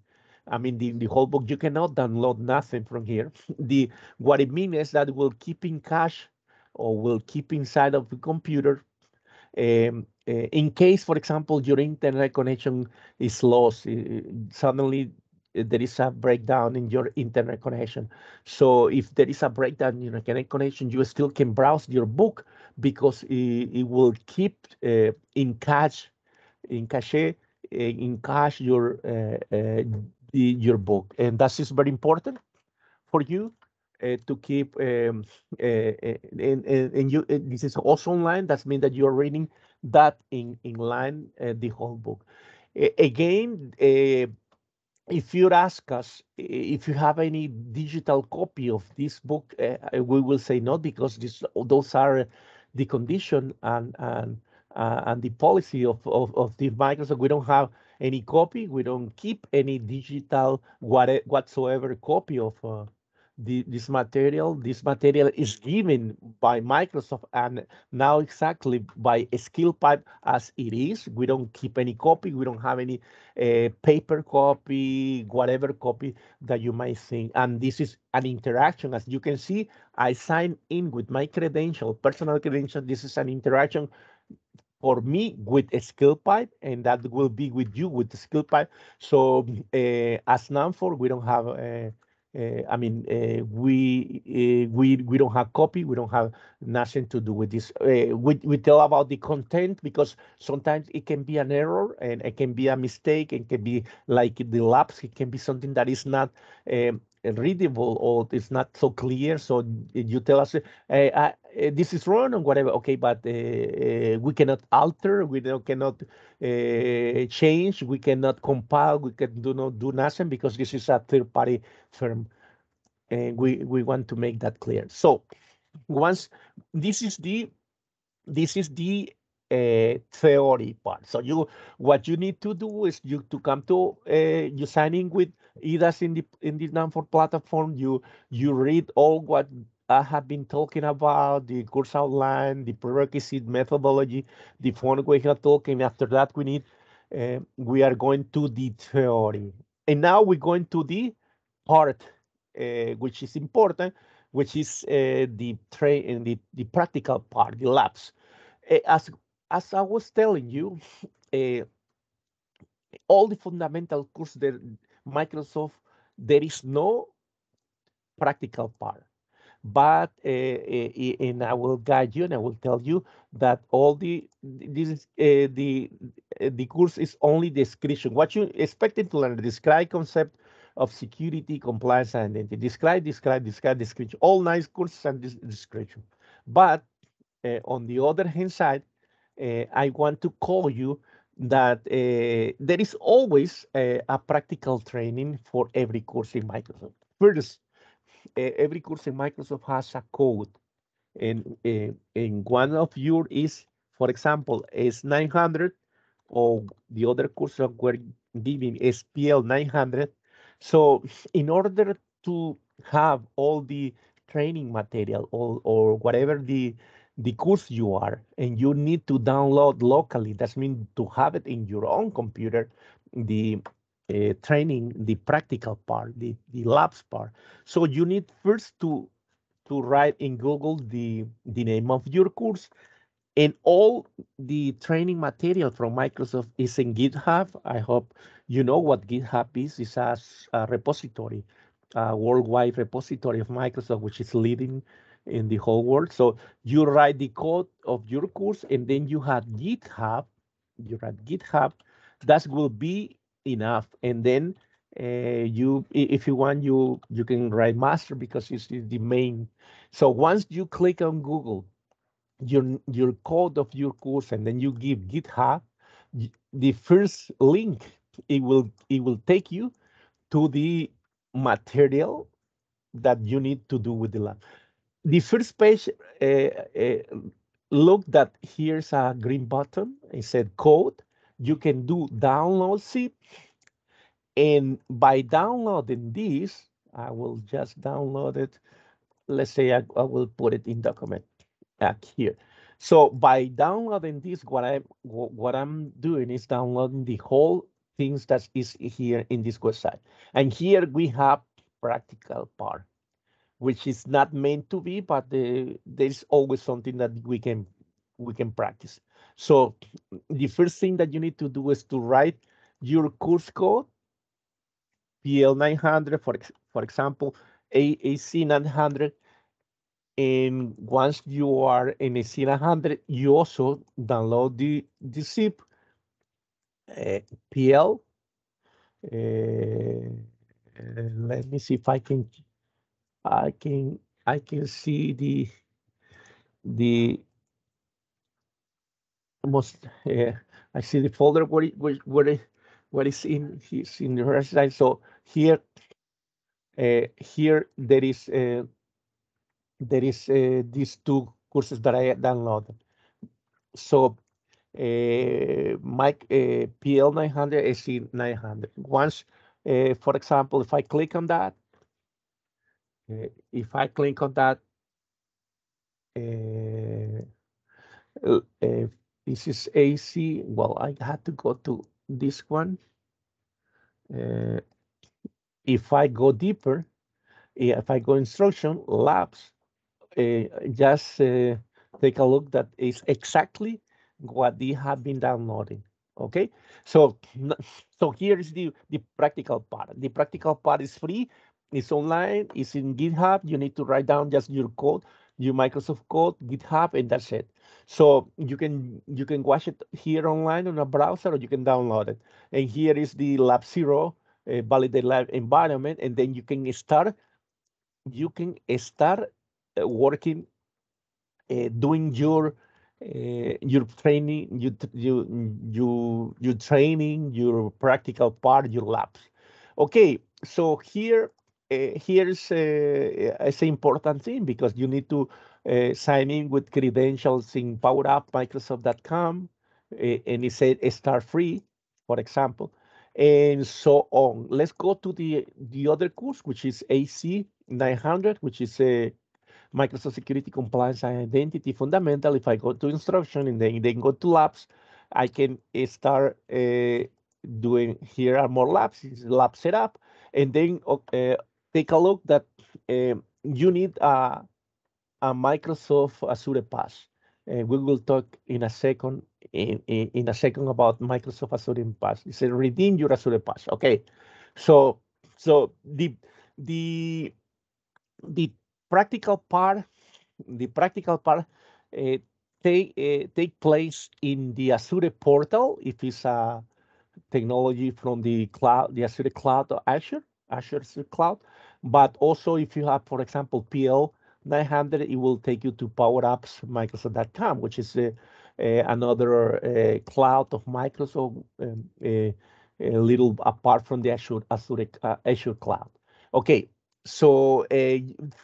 I mean, the whole book. You cannot download nothing from here. The What it means is that it will keep in cache or will keep inside of the computer, in case, for example, your internet connection is lost. Suddenly there is a breakdown in your internet connection. So if there is a breakdown in your internet connection, you still can browse your book because it will keep in cache your book, and that is very important for you to keep and this is also online. That means that you're reading that in line, the whole book. Again, if you ask us if you have any digital copy of this book, we will say no, because those are the condition and the policy of the Microsoft. We don't have any copy. We don't keep any digital whatsoever copy of this material. This material is given by Microsoft, and now exactly by SkillPipe as it is. We don't keep any copy. We don't have any paper copy, whatever copy that you might think. And this is an interaction. As you can see, I sign in with my personal credential. This is an interaction for me with a skill pipe, and that will be with you with the skill pipe. So as Nanfor, we don't have. I mean, we don't have copy. We don't have nothing to do with this. We tell about the content because sometimes it can be an error and it can be a mistake. It can be like the lapse. It can be something that is not readable or it's not so clear. So you tell us, this is wrong or whatever. Okay, but we cannot alter. Cannot change. We cannot compile. We can do not do nothing because this is a third party firm, and we want to make that clear. So once this is the theory part. So what you need to do is you to come to you sign in with IDAS in the Nanfor platform. You read all what I have been talking about, the course outline, the prerequisite methodology, the phone we have talking. After that, we are going to the theory, and now we're going to the part which is important, which is the practical part, the labs. As I was telling you, uh, all the fundamental course there. Microsoft, there is no practical part. But and I will guide you and I will tell you that all this is the course is only description. What you expected to learn: describe concept of security, compliance, and identity. Describe, description. All nice courses and this description. But on the other hand side, I want to call you that there is always a practical training for every course in Microsoft. First, every course in Microsoft has a code, and one of your is, for example, is 900, or the other course that we're giving is PL 900. So in order to have all the training material, or whatever the course you are, and you need to download locally, that means to have it in your own computer, the training, the practical part, the labs part. So you need first to write in Google the name of your course, and all the training material from Microsoft is in GitHub. I hope you know what GitHub is. It's a repository, a worldwide repository of Microsoft, which is leading in the whole world. So you write the code of your course, and then you have GitHub. You write GitHub. That will be enough. And then if you want, you can write master, because it's the main. So once you click on Google your code of your course, and then you give GitHub, the first link, it will take you to the material that you need to do with the lab. The first page, look that here's a green button. It said code. You can do download zip, and by downloading this, I will just download it. Let's say I will put it in document here. So by downloading this, what I'm doing is downloading the whole things that is here in this website. And here we have practical part, which is not meant to be, but there's always something that we can practice. So the first thing that you need to do is to write your course code, PL 900, for example, AC 900. And once you are in a C100, you also download the zip, PL. Uh, Let me see if I can I can see the most. I see the folder where it's in his in the right side. So here there is these two courses that I downloaded. So Mike, PL 900, AC 900. Once, for example, if I click on that, if I click on that, uh, this is AC. Well, I had to go to this one. Uh, if I go deeper, if I go instruction labs, just take a look. That is exactly what they have been downloading. Okay, so so here is the practical part. The practical part is free. It's online. It's in GitHub. You need to write down just your code, your Microsoft code, GitHub, and that's it. So you can watch it here online on a browser, or you can download it. And here is the Lab Zero validate lab environment, and then you can start working, doing your training, you training, your practical part, your labs. Okay, so here's it's an important thing, because you need to sign in with credentials in powerappmicrosoft.com, and it said start free, for example, and so on. Let's go to the other course, which is AC 900, which is a Microsoft Security Compliance and Identity Fundamental. If I go to instruction and then go to labs, I can start doing, here are more labs, lab setup, and then take a look that you need a Microsoft Azure Pass. We will talk in a second about Microsoft Azure Pass. It says redeem your Azure Pass. Okay, So so the the practical part the practical part uh, take place in the Azure portal if it's a technology from the cloud, the Azure cloud or Azure Azure cloud. But also, if you have, for example, PL 900, it will take you to PowerAppsMicrosoft.com, which is another cloud of Microsoft, a little apart from the Azure cloud. Okay, so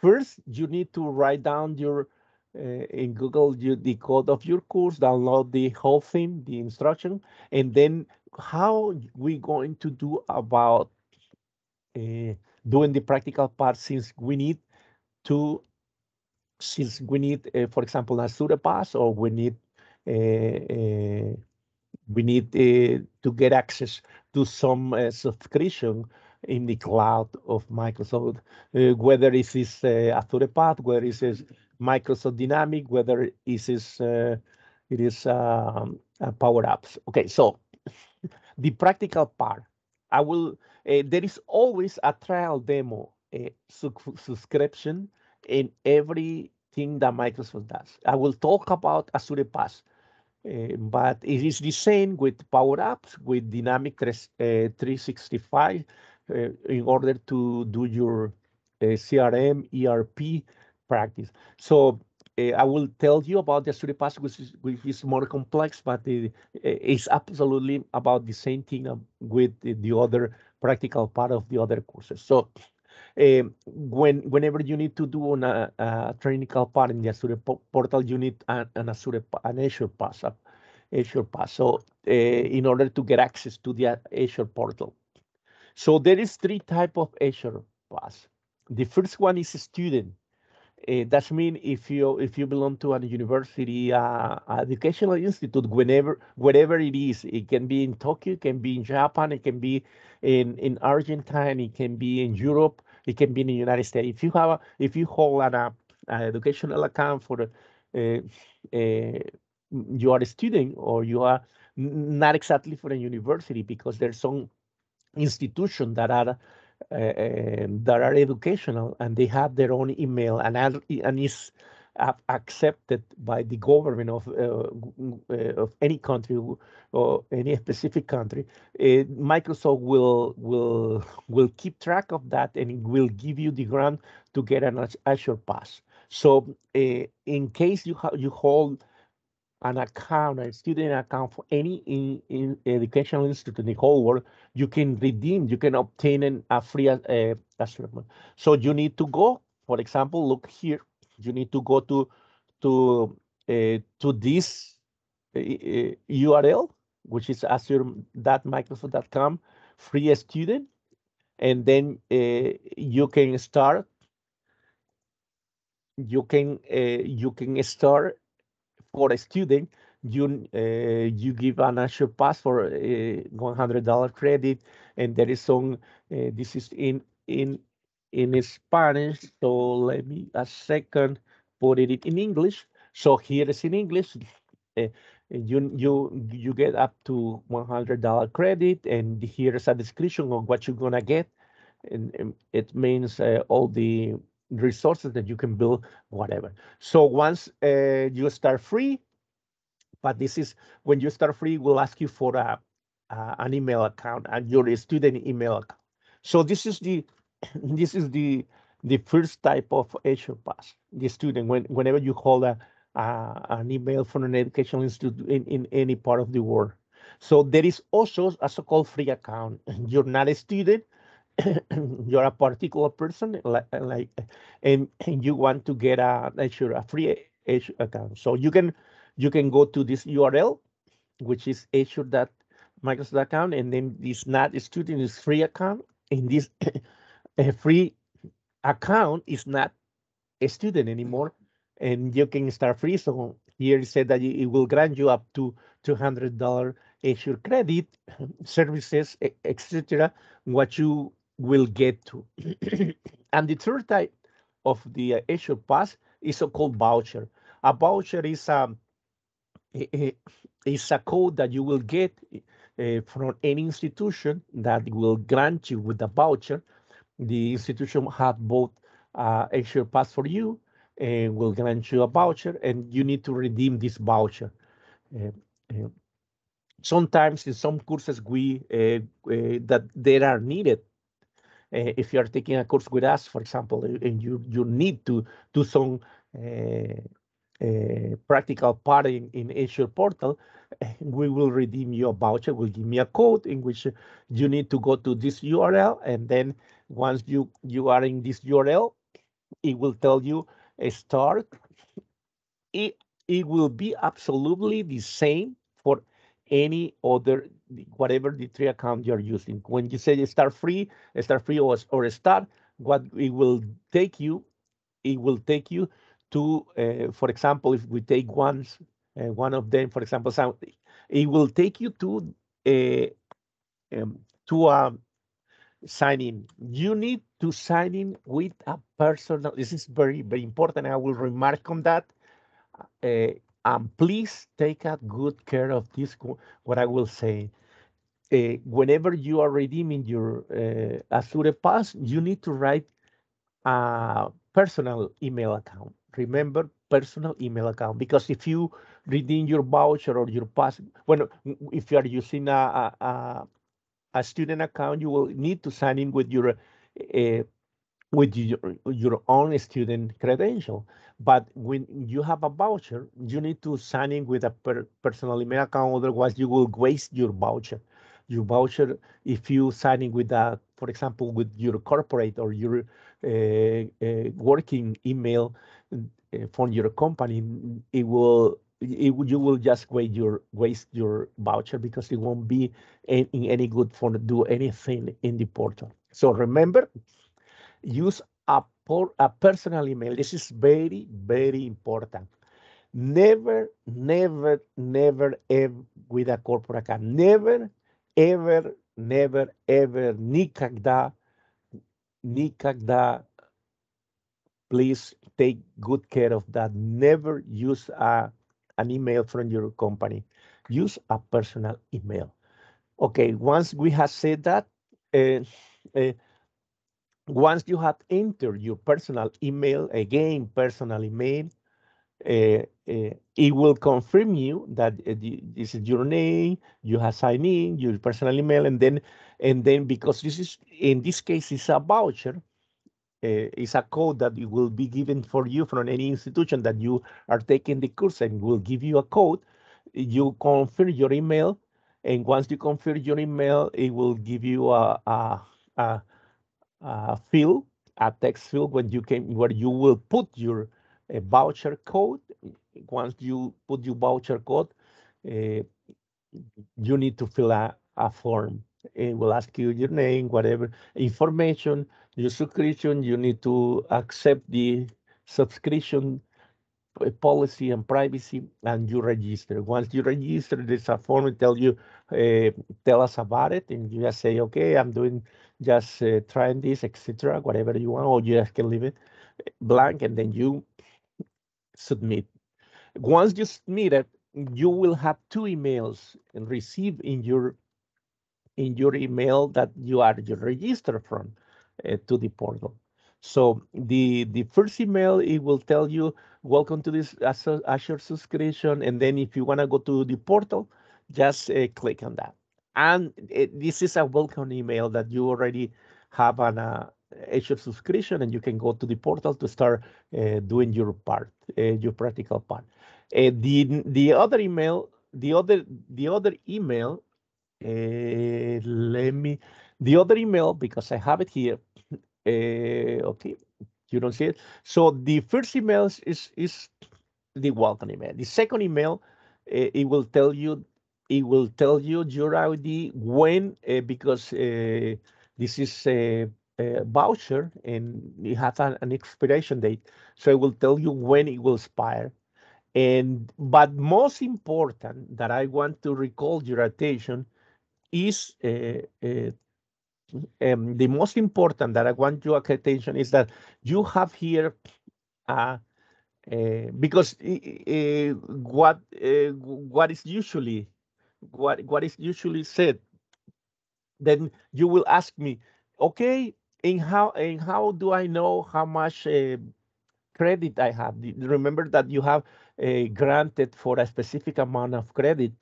first you need to write down your in Google the code of your course, download the whole thing, the instruction, and then how we going to do about uh, doing the practical part to since we need for example a Azure pass or uh, uh, we need to get access to some subscription in the cloud of Microsoft, whether it is Azure path, whether it is Microsoft Dynamic, whether it is Power Apps. Okay, so the practical part. I will. There is always a trial demo subscription in everything that Microsoft does. I will talk about Azure Pass, but it is the same with Power Apps, with Dynamic 365, in order to do your CRM, ERP practice. So I will tell you about the Azure Pass, which is more complex, but it's absolutely about the same thing with the other practical part of the other courses. So whenever you need to do a technical part in the Azure portal, you need an Azure Pass, Azure Pass. So in order to get access to the Azure portal, so there is three type of Azure Pass. The first one is a student. That means if you belong to a university, educational institute, wherever it is, it can be in Tokyo, it can be in Japan, it can be in Argentina, it can be in Europe, it can be in the United States. If you hold an educational account for you are a student or you are not exactly for a university because there's some institutions that are educational and they have their own email and is accepted by the government of any country or any specific country. Microsoft will keep track of that and it will give you the grant to get an Azure Pass. So in case you hold an account, a student account for any in educational institute in the whole world, you can obtain a free assessment. So you need to go, for example, look here, you need to go to this URL, which is azure.microsoft.com, free student, and then you can start for a student, you give an Azure Pass for $100 credit, and there is some. This is in Spanish, so let me a second put it in English. So here is in English. Uh, you get up to $100 credit, and here is a description of what you're gonna get, and it means all the resources that you can build, whatever. So once you start free, but this is when you start free, we'll ask you for an email account and your student email account. So this is the this is the first type of Azure Pass. The student whenever you hold an email from an educational institute in any part of the world. So there is also a so-called free account. You're not a student, you're a particular person and you want to get a free Azure account. So you can go to this URL, which is Azure.microsoft account, and then this not student is free account. And this free account is not a student anymore, and you can start free. So here it said that it will grant you up to $200 Azure credit, services, etc. What you will get to. And the third type of the Azure Pass is so-called voucher. A voucher is a code that you will get from any institution that will grant you with a voucher. The institution have both extra pass for you and will grant you a voucher, and you need to redeem this voucher. Uh, uh, Sometimes in some courses we that there are needed. If you are taking a course with us, for example, and you need to do some practical part in Azure portal, we will redeem you a voucher. Will give me a code in which you need to go to this URL, and then once you are in this URL, it will tell you start. It will be absolutely the same for any other, whatever the three account you're using. When you say start free or start, what it will take you to, for example, if we take one of them, for example, it will take you uh, to sign in. You need to sign in with a personal. This is very, very important. I will remark on that. Uh, please take a good care of this. What I will say. Whenever you are redeeming your Azure Pass, you need to write a personal email account. Remember, personal email account, because if you redeem your voucher or your pass, well, if you are using a student account, you will need to sign in uh, with your own student credential. But when you have a voucher, you need to sign in with a personal email account. Otherwise, you will waste your voucher. Your voucher, if you sign in with for example, with your corporate or your working email from your company, you will just waste your voucher because it won't be in any good for to do anything in the portal. So remember, use a personal email. This is very, very important. Never, never, never, ever with a corporate account. Never, ever, never, ever, никогда, please take good care of that. Never use an email from your company. Use a personal email. Okay, once we have said that, uh, uh, once you have entered your personal email, again, personal email, it will confirm you that this is your name, you have signed in, your personal email, and then because this is, in this case, it's a voucher, it's a code that it will be given for you from any institution that you are taking the course, and will give you a code. You confirm your email, and once you confirm your email, it will give you a field, a text field, where you will put your voucher code. Once you put your voucher code, uh, you need to fill a form. It will ask you your name, whatever information, your subscription. You need to accept the subscription policy and privacy, and you register. Once you register, there's a form that tell us about it, and you just say, okay, I'm doing just trying this, etc., whatever you want, or you just can leave it blank, and then you submit. Once you submit it, you will have two emails received in your email that you are registered from to the portal. So the first email, it will tell you, welcome to this Azure subscription, and then if you want to go to the portal, just click on that. And this is a welcome email that you already have an Azure subscription, and you can go to the portal to start doing your part, your practical part. The other email, the other email, let me, the other email, because I have it here. Okay, you don't see it. So the first email is the welcome email. The second email, it will tell you your ID when, because this is a voucher and it has an expiration date. So it will tell you when it will expire. But most important that I want to recall your attention is the most important that I want your attention is that you have here, uh, because what is usually what is usually said, then you will ask me, okay, and how do I know how much credit I have? Remember that you have granted for a specific amount of credit,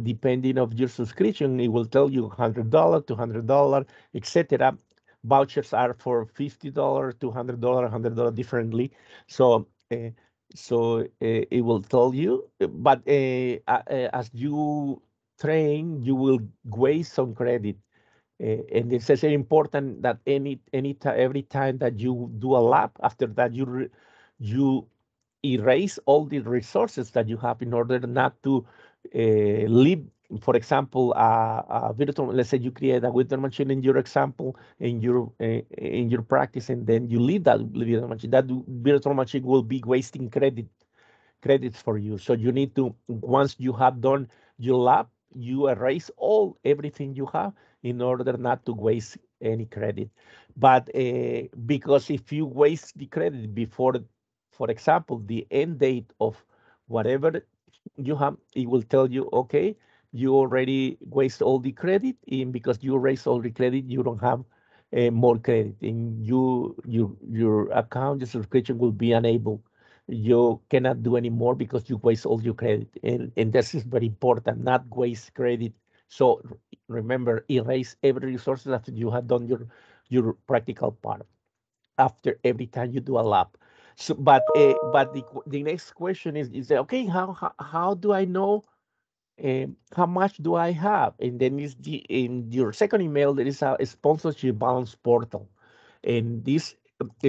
depending of your subscription. It will tell you $100, $200, etc. Vouchers are for $50, $200, $100 differently. So. It will tell you, but as you train, you will waste some credit. And it's very important that every time that you do a lap, after that you erase all the resources that you have in order not to leave. For example, a virtual. Let's say you create a virtual machine in your example, in your practice, and then you leave that virtual machine. That virtual machine will be wasting credits for you. So you need to, once you have done your lab, you erase everything you have in order not to waste any credit. But because if you waste the credit before, for example, the end date of whatever you have, it will tell you, okay, you already waste all the credit, and because you raise all the credit, you don't have more credit, and your account, your subscription will be unable. You cannot do anymore because you waste all your credit, and this is very important, not waste credit. So remember, erase every resources after you have done your practical part, after every time you do a lab. So but the next question is that, okay, how do I know how much do I have? And then is in your second email there is a sponsorship balance portal, and this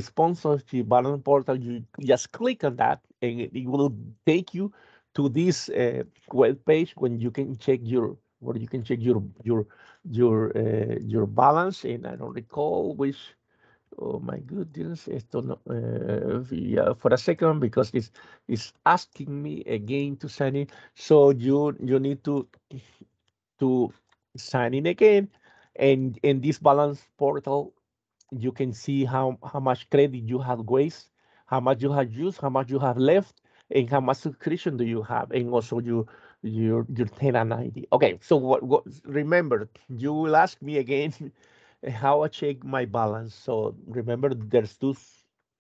sponsorship balance portal, you just click on that, and it will take you to this web page when you can check where you can check your balance. And I don't recall which. Oh my goodness, esto no, yeah, for a second, because it's asking me again to sign in. So you need to sign in again, and in this balance portal you can see how much credit you have waste, how much you have used, how much you have left, and how much subscription do you have, and also your tenant ID. Okay, so what remember, you will ask me again how I check my balance. So remember, there's two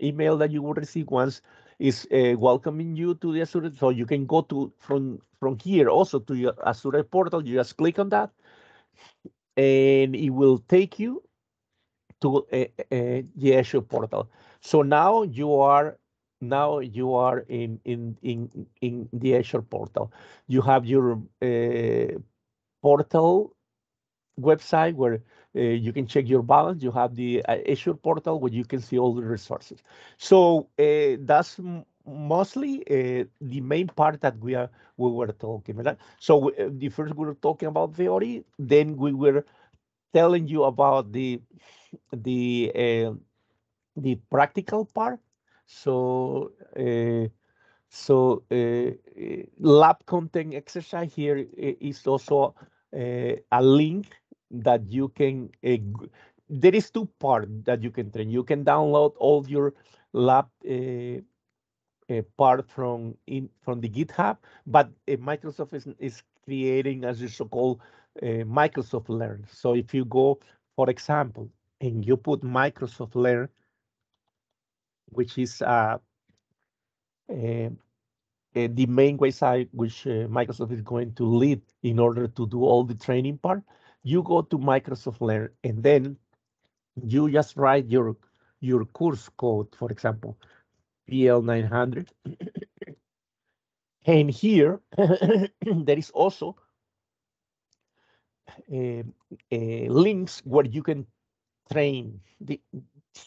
email that you will receive. Once is welcoming you to the Azure, so you can go to from here also to your Azure portal. You just click on that, and it will take you to the Azure portal. So now you are in the Azure portal. You have your portal website where you can check your balance. You have the Azure portal where you can see all the resources. So that's mostly the main part that we were talking about. So the first we were talking about theory, then we were telling you about the uh, the practical part. So lab content exercise here is also a link that you can. There is two parts that you can train. You can download all your lab part from the GitHub, but Microsoft is creating as a so-called Microsoft Learn. So if you go, for example, and you put Microsoft Learn, which is uh, the main website which Microsoft is going to lead in order to do all the training part, you go to Microsoft Learn, and then you just write your course code, for example, PL900. And here there is also uh, links where you can train.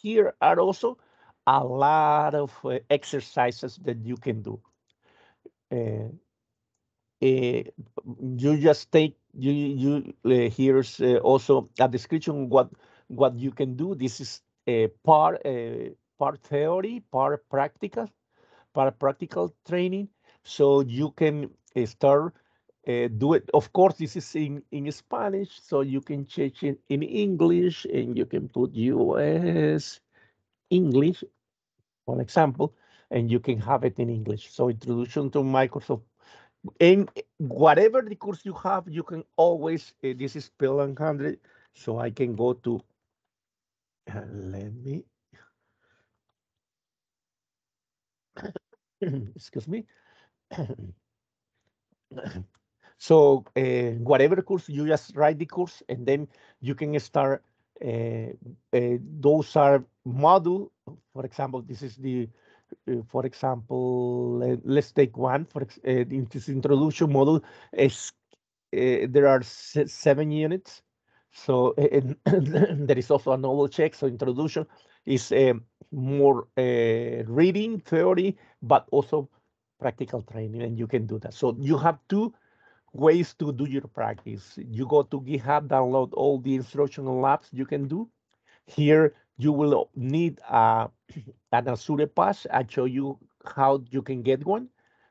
Here are also a lot of exercises that you can do. Uh, uh, you just take you here's also a description what you can do. This is part theory, part practical training. So you can start do it. Of course, this is in Spanish, so you can change it in English, and you can put US English, for example, and you can have it in English. So introduction to Microsoft And whatever the course you have, you can always, this is Spell 100, so I can go to, let me, excuse me. So whatever course, you just write the course and then you can start, those are module. For example, this is the, for example, let's take one, in this introduction module, is, there are 7 units. So there is also a novel check. So introduction is more reading theory, but also practical training, and you can do that. So you have two ways to do your practice. You go to GitHub, download all the instructional labs you can do. Here you will need an Azure Pass. I show you how you can get one,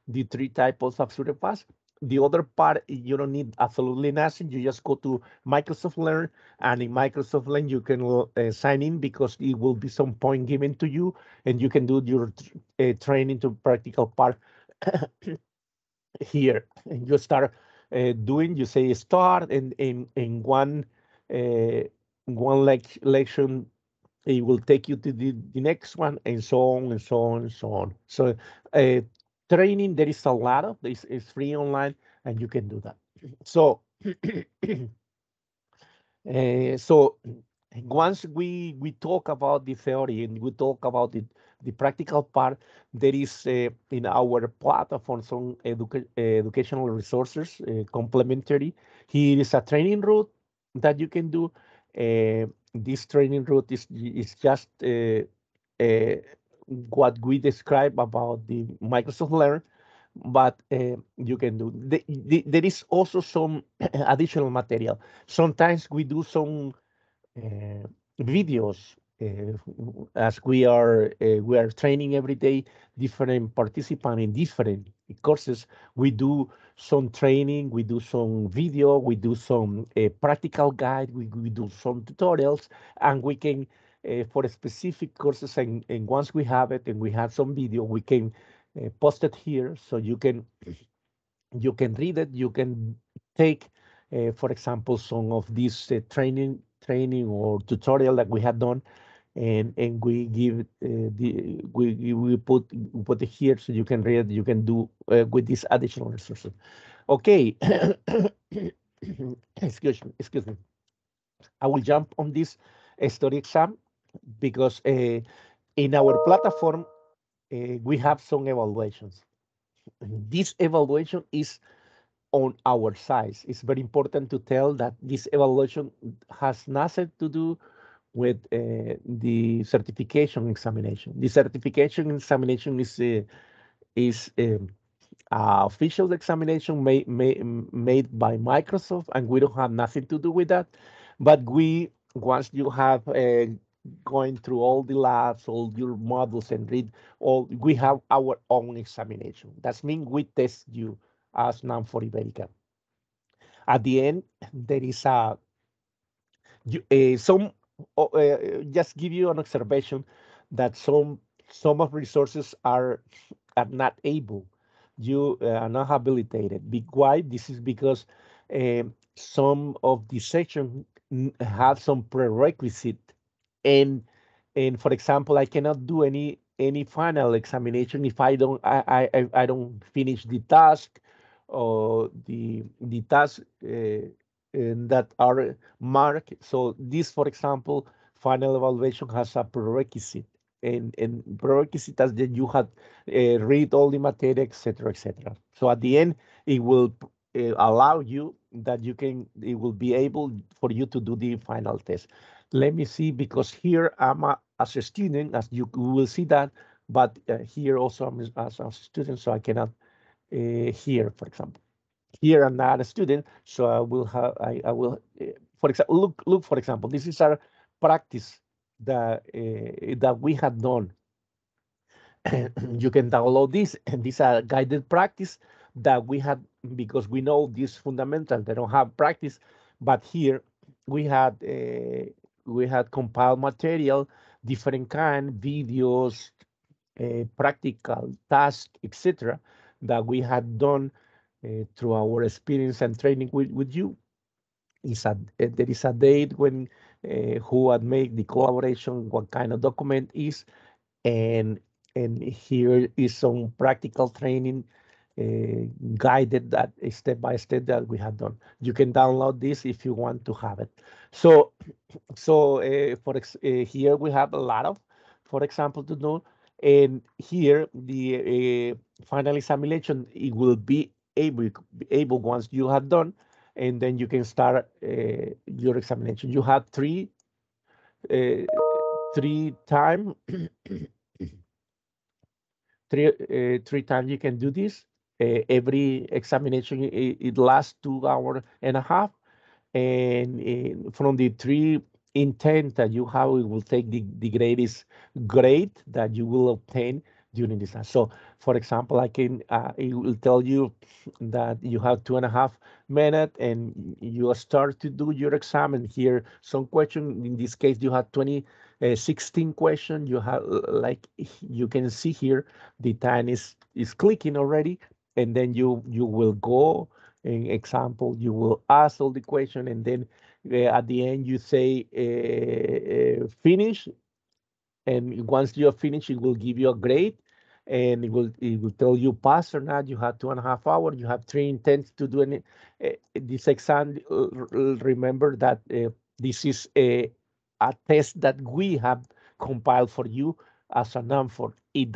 the three types of Azure Pass. The other part, you don't need absolutely nothing. You just go to Microsoft Learn, and in Microsoft Learn, you can sign in because it will be some point given to you, and you can do your training to practical part here. And you start doing, you say start, and in uh, one lection it will take you to the next one, and so on and so on and so on. So uh, training, there is a lot of this, is free online, and you can do that. So so once we talk about the theory and we talk about the practical part, there is in our platform some educational resources complementary. Here is a training route that you can do. This training route is just uh, what we describe about the Microsoft Learn, but you can do. There is also some additional material. Sometimes we do some uh, videos as we are training every day different participants in different courses. We do some training, we do some video, we do some practical guide, we do some tutorials, and we can for specific courses, and once we have it and we have some video, we can post it here so you can read it. You can take, for example, some of this training or tutorial that we have done, and we give we put it here so you can read. You can do with these additional resources. Okay, excuse me. I will jump on this study exam because in our platform we have some evaluations. This evaluation is on our size. It's very important to tell that this evaluation has nothing to do with the certification examination. The certification examination is official examination made by Microsoft, and we don't have nothing to do with that. But we, once you have going through all the labs, all your models, and read all, we have our own examination. That means we test you as Nanfor Iberica. At the end, there is a some just give you an observation that some of resources are not able, you are not habilitated. Why? This is because some of the section have some prerequisite, and for example, I cannot do any final examination if I don't finish the task, or the task that are marked. So this, for example, final evaluation has a prerequisite, and prerequisite as that you have read all the material, etc., etc. So at the end, it will allow you that you can. It will be able for you to do the final test. Let me see, because here I'm as a student, as you will see that, but here also I'm as a student, so I cannot here, for example. Here I'm not a student, so I will have I will for example look for example, this is our practice that we have done. You can download this, and these are guided practice that we had, because we know this fundamental. They don't have practice, but here we had compiled material, different kind videos, practical tasks, etc., that we had done through our experience and training with you. There is a date when who had made the collaboration, what kind of document is, and here is some practical training guided that step by step that we have done. You can download this if you want to have it. So here we have a lot of, for example, to do, and here the final examination it will be able once you have done, and then you can start your examination. You have uh, three time three times you can do this. Every examination it lasts 2 hours and a half, and from the three intent that you have, it will take the greatest grade that you will obtain during this time. So, for example, it will tell you that you have 2.5 minutes and you start to do your exam. And here, some question. In this case, you have 16 questions. You have like you can see here, the time is clicking already, and then you will go in example, you will ask all the question, and then at the end you say finish, and once you are finished, it will give you a grade, and it will tell you pass or not. You have 2.5 hours. You have three intents to do this exam. Remember that this is a test that we have compiled for you as a Nanfor. It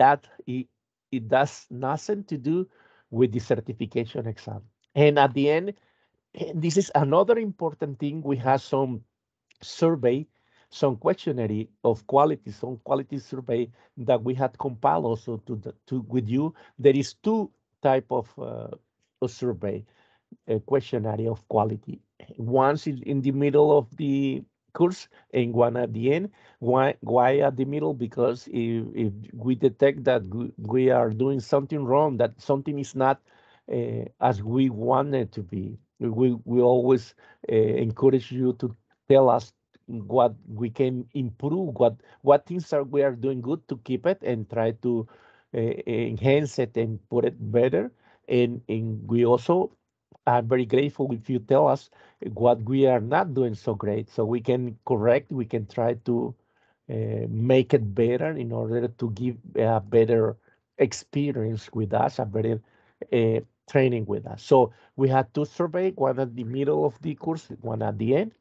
does nothing to do with the certification exam. And at the end, this is another important thing. We have some survey, some questionnaire of quality, some quality survey that we had compiled also to with you. There is two type of survey, a questionnaire of quality. Once in the middle of the course and one at the end. Why at the middle? Because if we detect that we are doing something wrong, that something is not as we want it to be, we always encourage you to tell us what we can improve, what things are we are doing good to keep it and try to enhance it and put it better. And we also are very grateful if you tell us what we are not doing so great, so we can correct, we can try to make it better in order to give a better experience with us, a better uh, training with us. So we had two surveys, one at the middle of the course, one at the end,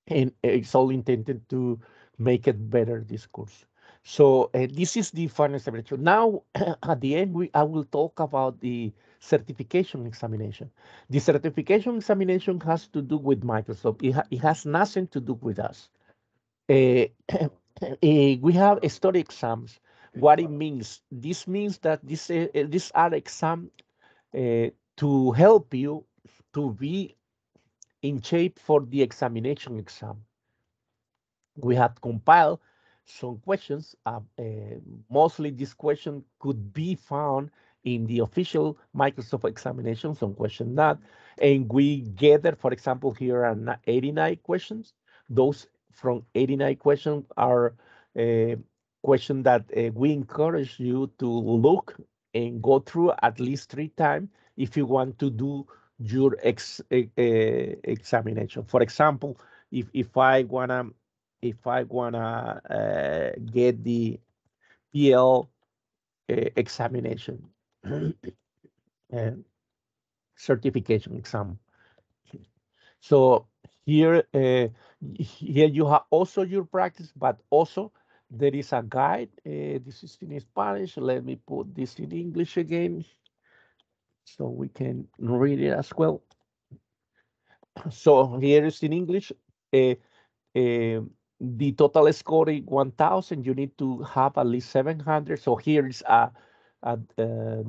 and it's all intended to make it better this course. So this is the final examination. Now, at the end, I will talk about the certification examination. The certification examination has to do with Microsoft. It has nothing to do with us. We have study exams. What it means? This means that these are exams to help you to be in shape for the examination exam. We have compiled some questions. Mostly this question could be found in the official Microsoft examination, some question not. And we gather, for example, here are 89 questions. Those from 89 questions are questions that we encourage you to look and go through at least 3 times if you want to do your examination. For example, if I wanna get the PL examination uh, certification exam. So here, here you have also your practice, but also there is a guide. This is in Spanish. Let me put this in English again so we can read it as well. So here is in English. Uh, the total score is 1,000. You need to have at least 700. So here is a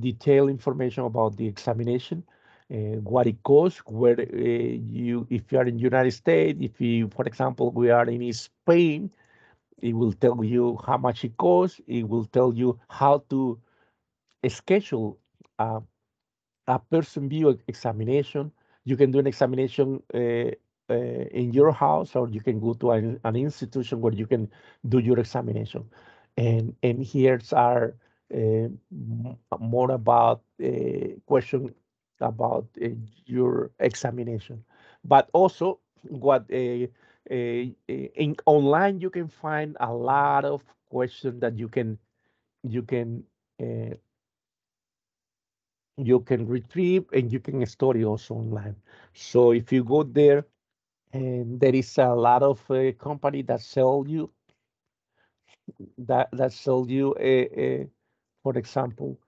detailed information about the examination, what it costs, where if you are in United States, if you, for example, we are in Spain, it will tell you how much it costs. It will tell you how to schedule uh, a person view examination. You can do an examination in your house, or you can go to an institution where you can do your examination. And here's are more about question about your examination. But also, what in online you can find a lot of questions that you can uh, you can retrieve and you can study also online. So if you go there, and there is a lot of company that sell you for example,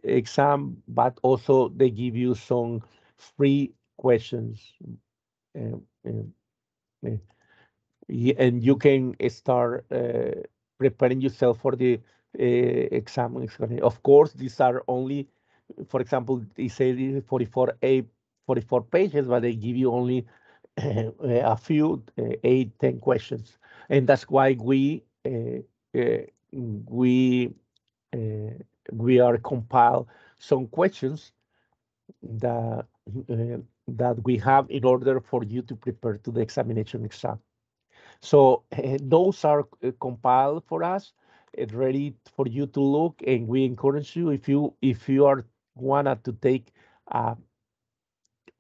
exam, but also they give you some free questions. Uh, uh, uh, and you can start preparing yourself for the exam. Of course, these are only, for example, they say this is 44 pages, but they give you only a few, 8, 10 questions, and that's why uh, we uh, we are compile some questions that that we have in order for you to prepare to the examination exam. So those are compiled for us, ready for you to look, and we encourage you if you are wanted to take uh,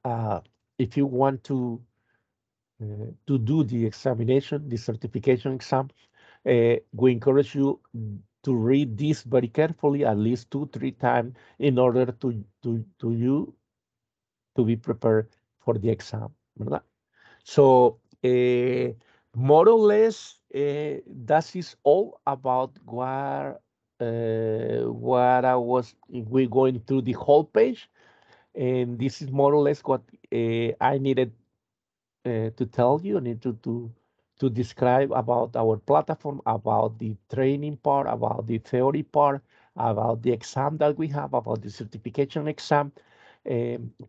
uh, if you want to do the examination, the certification exam, we encourage you to read this very carefully at least 2, 3 times in order to you to be prepared for the exam, ¿verdad? So, more or less, that is all about what I was. We're going through the whole page, and this is more or less what I needed to tell you. I need to describe about our platform, about the training part, about the theory part, about the exam that we have, about the certification exam.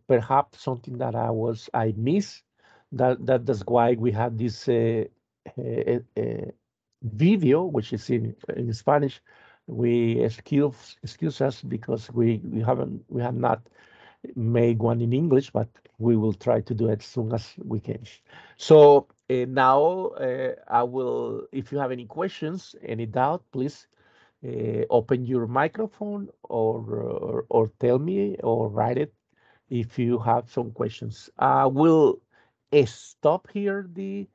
Perhaps something that I missed. That's why we have this video, which is in Spanish. We excuse us because we have not made one in English, but we will try to do it as soon as we can. So now I will, if you have any questions, any doubt, please open your microphone or tell me or write it if you have some questions. I will stop here the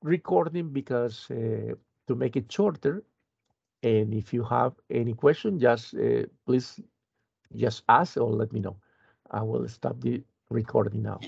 recording because to make it shorter. And if you have any question, just please just ask or let me know. I will stop the recording now.